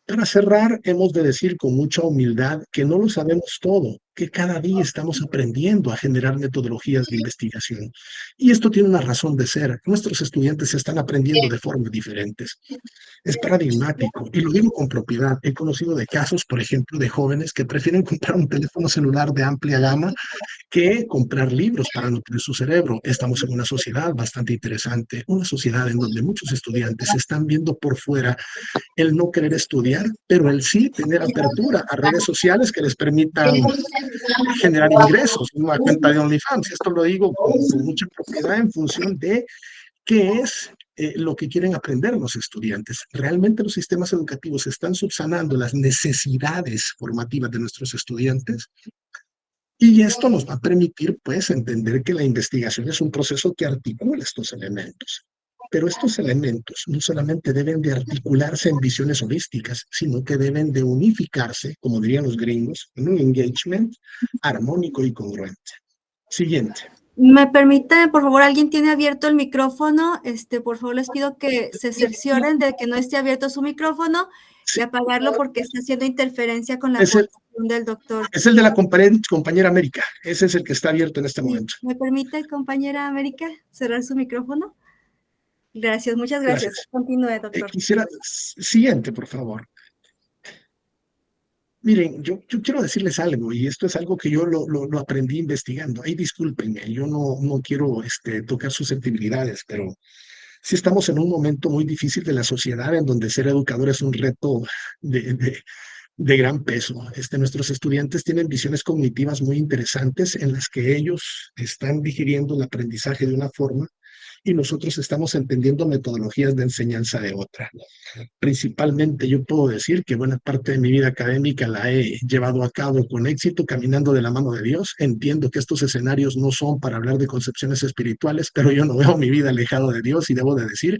Para cerrar, hemos de decir con mucha humildad que no lo sabemos todo, que cada día estamos aprendiendo a generar metodologías de investigación. Y esto tiene una razón de ser. Nuestros estudiantes están aprendiendo de formas diferentes. Es paradigmático y lo digo con propiedad. He conocido de casos, por ejemplo, de jóvenes que prefieren comprar un teléfono celular de amplia gama que comprar libros para nutrir su cerebro. Estamos en una sociedad bastante interesante, una sociedad en donde muchos estudiantes están viendo por fuera el no querer estudiar, pero el sí tener apertura a redes sociales que les permitan generar ingresos, una cuenta de OnlyFans. Esto lo digo con mucha propiedad en función de qué es lo que quieren aprender los estudiantes. Realmente los sistemas educativos están subsanando las necesidades formativas de nuestros estudiantes y esto nos va a permitir, pues, entender que la investigación es un proceso que articula estos elementos. Pero estos elementos no solamente deben de articularse en visiones holísticas, sino que deben de unificarse, como dirían los gringos, en un engagement armónico y congruente. Siguiente. ¿Me permite, por favor, alguien tiene abierto el micrófono? Por favor, les pido que se cercioren de que no esté abierto su micrófono y apagarlo porque está haciendo interferencia con la aportación del doctor. Es el de la compañera América. Ese es el que está abierto en este momento. ¿Me permite, compañera América, cerrar su micrófono? Gracias, muchas gracias. Continúe, doctor. Siguiente, por favor. Miren, yo quiero decirles algo, y esto es algo que yo lo aprendí investigando. Ahí discúlpenme, yo no quiero tocar susceptibilidades, pero sí estamos en un momento muy difícil de la sociedad en donde ser educador es un reto de gran peso. Nuestros estudiantes tienen visiones cognitivas muy interesantes en las que ellos están digiriendo el aprendizaje de una forma y nosotros estamos entendiendo metodologías de enseñanza de otra. Principalmente yo puedo decir que buena parte de mi vida académica la he llevado a cabo con éxito, caminando de la mano de Dios. Entiendo que estos escenarios no son para hablar de concepciones espirituales, pero yo no veo mi vida alejado de Dios y debo de decir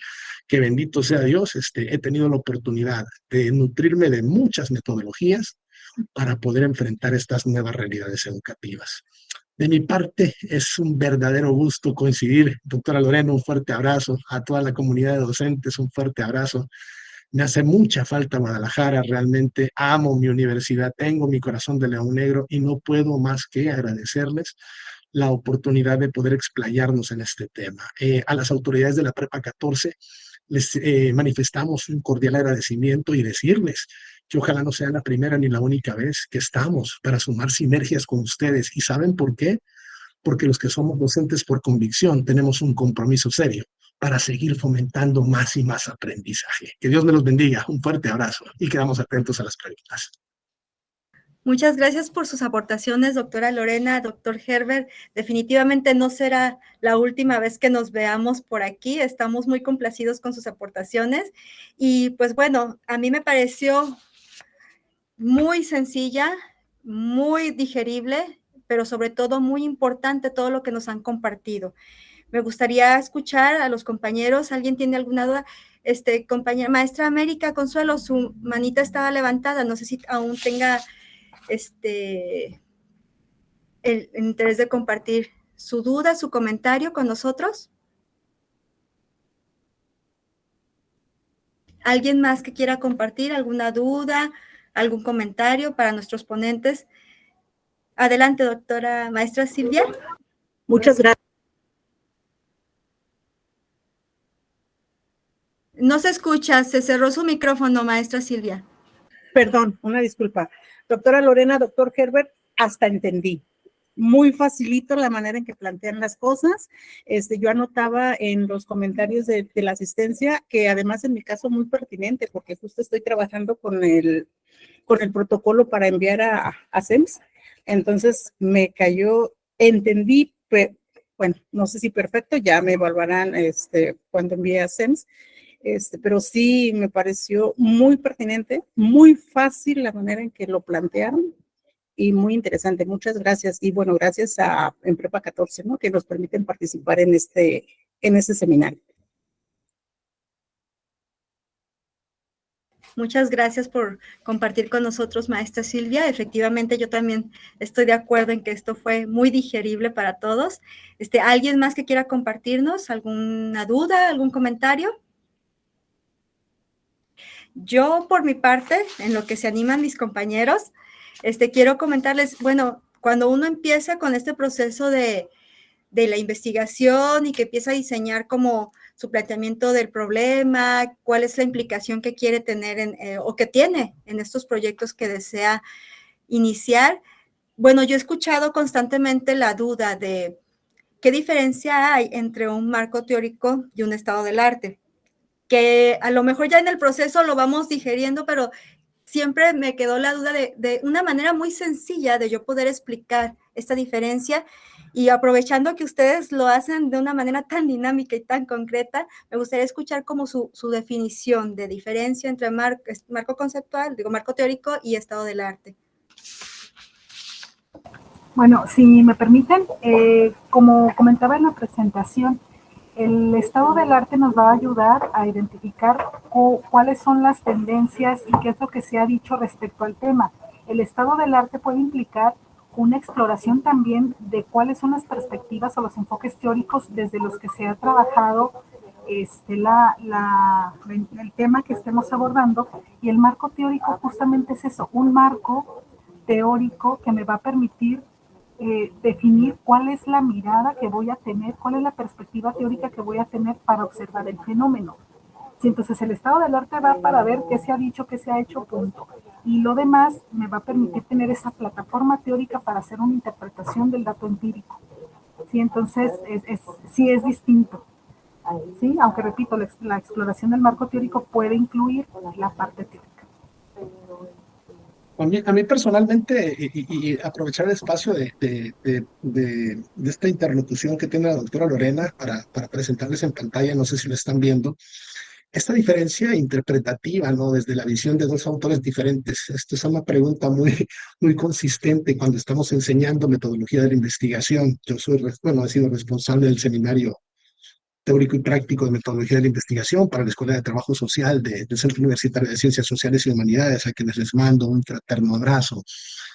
que bendito sea Dios, he tenido la oportunidad de nutrirme de muchas metodologías para poder enfrentar estas nuevas realidades educativas. De mi parte, es un verdadero gusto coincidir. Doctora Lorena, un fuerte abrazo. A toda la comunidad de docentes, un fuerte abrazo. Me hace mucha falta Guadalajara, realmente amo mi universidad, tengo mi corazón de león negro y no puedo más que agradecerles la oportunidad de poder explayarnos en este tema. A las autoridades de la Prepa 14 les manifestamos un cordial agradecimiento y decirles que ojalá no sea la primera ni la única vez que estamos para sumar sinergias con ustedes. ¿Y saben por qué? Porque los que somos docentes por convicción tenemos un compromiso serio para seguir fomentando más y más aprendizaje. Que Dios me los bendiga. Un fuerte abrazo y quedamos atentos a las preguntas. Muchas gracias por sus aportaciones, doctora Lorena, doctor Herbert. Definitivamente no será la última vez que nos veamos por aquí. Estamos muy complacidos con sus aportaciones. Y pues bueno, a mí me pareció muy sencilla, muy digerible, pero sobre todo muy importante todo lo que nos han compartido. Me gustaría escuchar a los compañeros. ¿Alguien tiene alguna duda? Compañera, maestra América Consuelo, su manita estaba levantada. No sé si aún tenga el interés de compartir su duda, su comentario con nosotros. ¿Alguien más que quiera compartir alguna duda, algún comentario para nuestros ponentes? Adelante, doctora maestra Silvia. Muchas gracias. No se escucha, se cerró su micrófono, maestra Silvia. Perdón, una disculpa. Doctora Lorena, doctor Herbert, hasta entendí. Muy facilito la manera en que plantean las cosas. Yo anotaba en los comentarios de la asistencia que además en mi caso muy pertinente porque justo estoy trabajando con el protocolo para enviar a SEMS. Entonces me cayó, entendí, bueno, no sé si perfecto, ya me evaluarán cuando envíe a SEMS. Pero sí me pareció muy pertinente, muy fácil la manera en que lo plantearon y muy interesante. Muchas gracias. Y bueno, gracias a en Prepa 14, ¿no? Que nos permiten participar en este seminario. Muchas gracias por compartir con nosotros, maestra Silvia. Efectivamente, yo también estoy de acuerdo en que esto fue muy digerible para todos. ¿Alguien más que quiera compartirnos alguna duda, algún comentario? Yo, por mi parte, en lo que se animan mis compañeros, quiero comentarles, bueno, cuando uno empieza con este proceso de la investigación y que empieza a diseñar como su planteamiento del problema, cuál es la implicación que quiere tener o que tiene en estos proyectos que desea iniciar. Bueno, yo he escuchado constantemente la duda de qué diferencia hay entre un marco teórico y un estado del arte, que a lo mejor ya en el proceso lo vamos digeriendo, pero siempre me quedó la duda de una manera muy sencilla de yo poder explicar esta diferencia, y aprovechando que ustedes lo hacen de una manera tan dinámica y tan concreta, me gustaría escuchar como su definición de diferencia entre marco conceptual, marco teórico y estado del arte. Bueno, si me permiten, como comentaba en la presentación, el estado del arte nos va a ayudar a identificar cuáles son las tendencias y qué es lo que se ha dicho respecto al tema. El estado del arte puede implicar una exploración también de cuáles son las perspectivas o los enfoques teóricos desde los que se ha trabajado el tema que estemos abordando, y el marco teórico justamente es eso, un marco teórico que me va a permitir definir cuál es la mirada que voy a tener, cuál es la perspectiva teórica que voy a tener para observar el fenómeno. Sí, entonces el estado del arte va para ver qué se ha dicho, qué se ha hecho, punto. Y lo demás me va a permitir tener esa plataforma teórica para hacer una interpretación del dato empírico. Sí, entonces sí es distinto. Sí, aunque repito, la exploración del marco teórico puede incluir la parte teórica. A mí personalmente, y aprovechar el espacio de esta interlocución que tiene la doctora Lorena para presentarles en pantalla, no sé si lo están viendo, esta diferencia interpretativa, ¿no? Desde la visión de dos autores diferentes. Esto es una pregunta muy consistente cuando estamos enseñando metodología de la investigación. Yo he sido responsable del seminario teórico y práctico de metodología de la investigación para la Escuela de Trabajo Social del Centro Universitario de Ciencias Sociales y Humanidades, a quienes les mando un fraterno abrazo.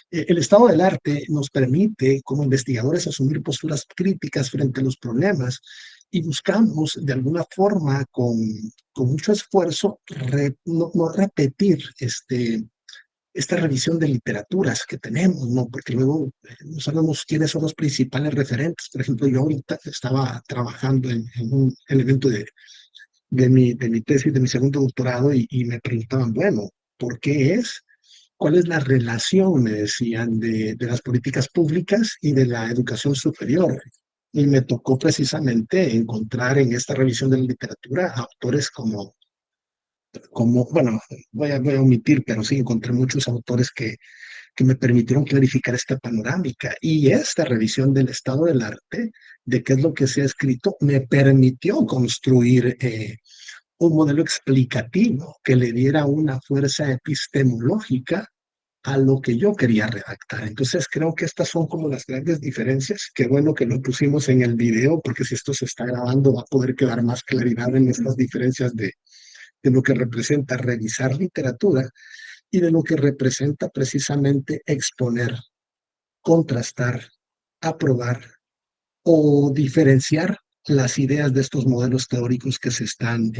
El estado del arte nos permite, como investigadores, asumir posturas críticas frente a los problemas y buscamos, de alguna forma, con mucho esfuerzo, no repetir esta revisión de literaturas que tenemos, ¿no? Porque luego no sabemos quiénes son los principales referentes. Por ejemplo, yo ahorita estaba trabajando en un elemento de mi tesis, de mi segundo doctorado, y me preguntaban, bueno, ¿por qué es? ¿Cuál es la relación, me decían, de las políticas públicas y de la educación superior? Y me tocó precisamente encontrar en esta revisión de la literatura autores bueno, voy a omitir, pero sí encontré muchos autores que me permitieron clarificar esta panorámica, y esta revisión del estado del arte, de qué es lo que se ha escrito, me permitió construir un modelo explicativo que le diera una fuerza epistemológica a lo que yo quería redactar. Entonces creo que estas son como las grandes diferencias. Qué bueno que lo pusimos en el video, porque si esto se está grabando va a poder quedar más claridad en estas diferencias de lo que representa revisar literatura y de lo que representa precisamente exponer, contrastar, aprobar o diferenciar las ideas de estos modelos teóricos que se están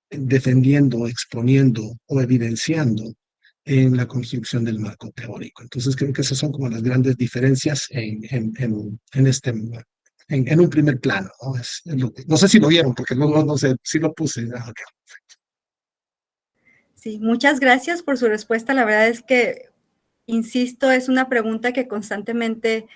defendiendo, exponiendo o evidenciando en la construcción del marco teórico. Entonces creo que esas son como las grandes diferencias en un primer plano, ¿no? No sé si lo vieron, porque luego no sé si lo puse. Okay. Sí, muchas gracias por su respuesta. La verdad es que, insisto, es una pregunta que constantemente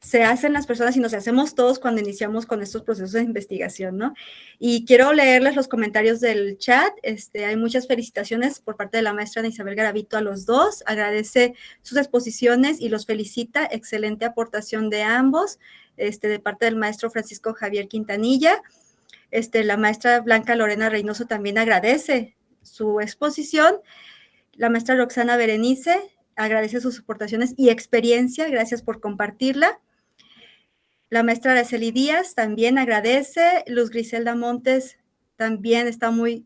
se hacen las personas y nos hacemos todos cuando iniciamos con estos procesos de investigación, ¿no? Y quiero leerles los comentarios del chat. Hay muchas felicitaciones por parte de la maestra Ana Isabel Garavito a los dos. Agradece sus exposiciones y los felicita. Excelente aportación de ambos. De parte del maestro Francisco Javier Quintanilla. La maestra Blanca Lorena Reynoso también agradece su exposición. La maestra Roxana Berenice agradece sus aportaciones y experiencia. Gracias por compartirla. La maestra Araceli Díaz también agradece. Luz Griselda Montes también está muy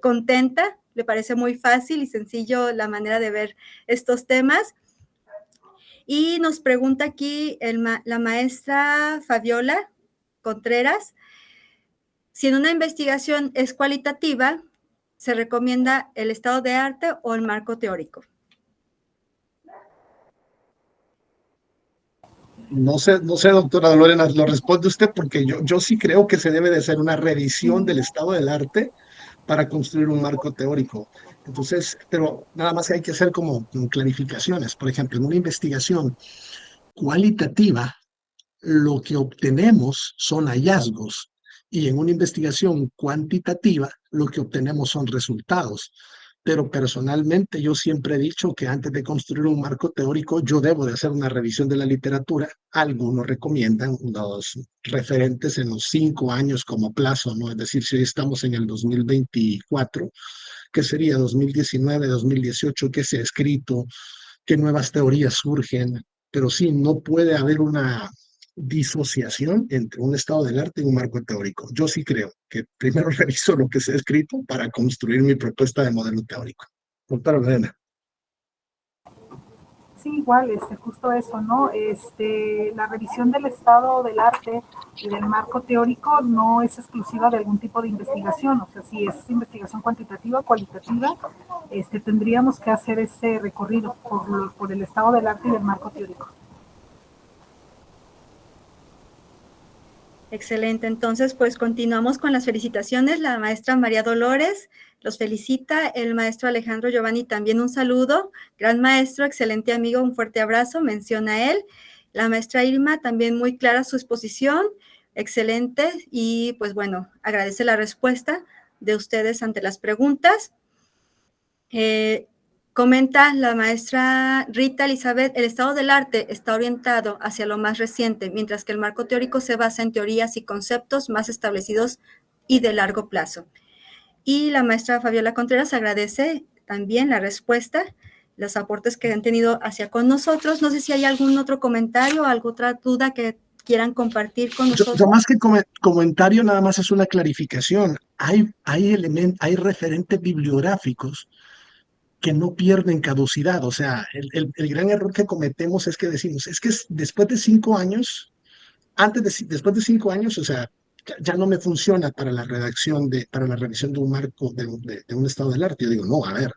contenta. Le parece muy fácil y sencillo la manera de ver estos temas. Y nos pregunta aquí la maestra Fabiola Contreras, si en una investigación es cualitativa, ¿se recomienda el estado de arte o el marco teórico? No sé, doctora Lorena, lo responde usted porque yo sí creo que se debe de hacer una revisión del estado del arte para construir un marco teórico. Entonces, pero nada más hay que hacer como clarificaciones. Por ejemplo, en una investigación cualitativa, lo que obtenemos son hallazgos y en una investigación cuantitativa, lo que obtenemos son resultados. Pero personalmente yo siempre he dicho que antes de construir un marco teórico, yo debo de hacer una revisión de la literatura. Algunos recomiendan los referentes en los 5 años como plazo, ¿no? Es decir, si hoy estamos en el 2024, ¿qué sería 2019, 2018? ¿Qué se ha escrito? ¿Qué nuevas teorías surgen? Pero sí, no puede haber una disociación entre un estado del arte y un marco teórico. Yo sí creo que primero reviso lo que se ha escrito para construir mi propuesta de modelo teórico. Doctora Lorena. Sí, igual, justo eso, ¿no? La revisión del estado del arte y del marco teórico no es exclusiva de algún tipo de investigación, o sea, si es investigación cuantitativa o cualitativa, tendríamos que hacer ese recorrido por el estado del arte y del marco teórico. Excelente, entonces pues continuamos con las felicitaciones. La maestra María Dolores los felicita, el maestro Alejandro Giovanni también un saludo, gran maestro, excelente amigo, un fuerte abrazo, menciona a él. La maestra Irma también muy clara su exposición, excelente, y pues bueno, agradece la respuesta de ustedes ante las preguntas. Comenta la maestra Rita Elizabeth, el estado del arte está orientado hacia lo más reciente, mientras que el marco teórico se basa en teorías y conceptos más establecidos y de largo plazo. Y la maestra Fabiola Contreras agradece también la respuesta, los aportes que han tenido hacia con nosotros. No sé si hay algún otro comentario, alguna otra duda que quieran compartir con nosotros. Yo más que comentario, nada más es una clarificación. Hay referentes bibliográficos que no pierden caducidad. O sea, el gran error que cometemos es que decimos, es que después de 5 años, después de 5 años, o sea, ya no me funciona para la redacción para la revisión de un marco, de un estado del arte. Yo digo, no, a ver,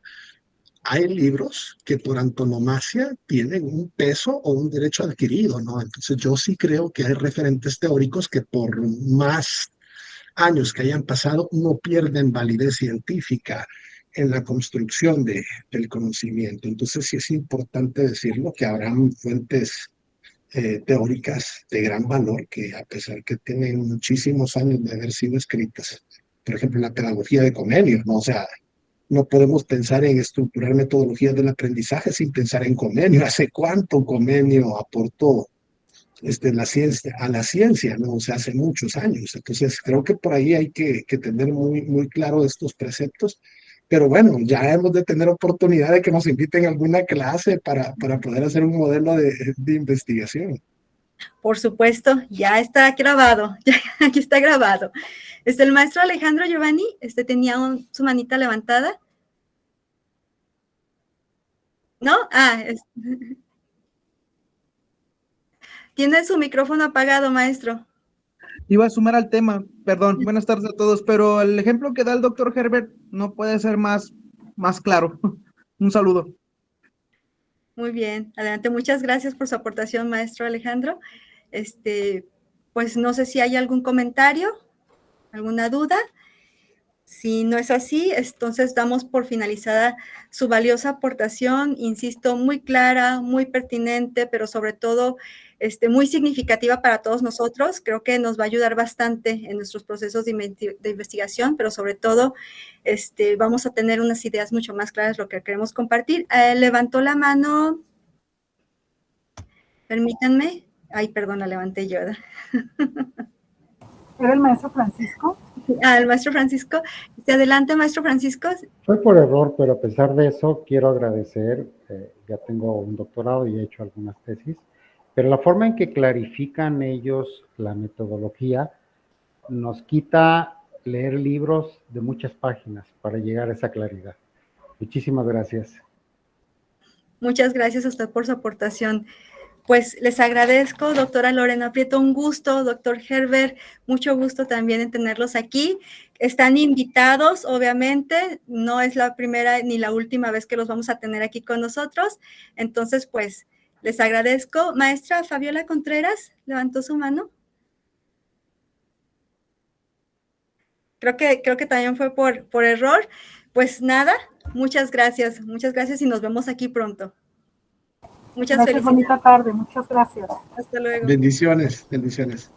hay libros que por antonomasia tienen un peso o un derecho adquirido, ¿no? Entonces yo sí creo que hay referentes teóricos que por más años que hayan pasado no pierden validez científica en la construcción del conocimiento. Entonces sí es importante decirlo que habrán fuentes teóricas de gran valor que a pesar que tienen muchísimos años de haber sido escritas, por ejemplo, la pedagogía de Comenius, ¿no? O sea, no podemos pensar en estructurar metodologías del aprendizaje sin pensar en Comenius. ¿Hace cuánto Comenius aportó a la ciencia, ¿no? O sea, hace muchos años. Entonces, creo que por ahí hay que tener muy, muy claro estos preceptos. Pero bueno, ya hemos de tener oportunidad de que nos inviten a alguna clase para poder hacer un modelo de investigación. Por supuesto, ya está grabado, ya, aquí está grabado. El maestro Alejandro Giovanni tenía su manita levantada. ¿No? Tiene su micrófono apagado, maestro. Iba a sumar al tema, perdón, buenas tardes a todos, pero el ejemplo que da el doctor Herbert no puede ser más claro. Un saludo. Muy bien, adelante. Muchas gracias por su aportación, maestro Alejandro. Pues no sé si hay algún comentario, alguna duda. Si no es así, entonces damos por finalizada su valiosa aportación, insisto, muy clara, muy pertinente, pero sobre todo muy significativa para todos nosotros. Creo que nos va a ayudar bastante en nuestros procesos de investigación, pero sobre todo vamos a tener unas ideas mucho más claras de lo que queremos compartir. Levantó la mano, permítanme. Ay, perdón, la levanté yo, ¿verdad? ¿Era el maestro Francisco? El maestro Francisco. Adelante, maestro Francisco. Fue por error, pero a pesar de eso, quiero agradecer, ya tengo un doctorado y he hecho algunas tesis, pero la forma en que clarifican ellos la metodología nos quita leer libros de muchas páginas para llegar a esa claridad. Muchísimas gracias. Muchas gracias a usted por su aportación. Pues les agradezco, doctora Lorena Prieto, un gusto, doctor Herbert, mucho gusto también en tenerlos aquí. Están invitados, obviamente, no es la primera ni la última vez que los vamos a tener aquí con nosotros. Entonces, pues, les agradezco. Maestra Fabiola Contreras, levantó su mano. Creo que también fue por error. Pues nada, muchas gracias y nos vemos aquí pronto. Muchas Gracias, felicidades. bonita tarde, muchas gracias. Hasta luego. Bendiciones, bendiciones.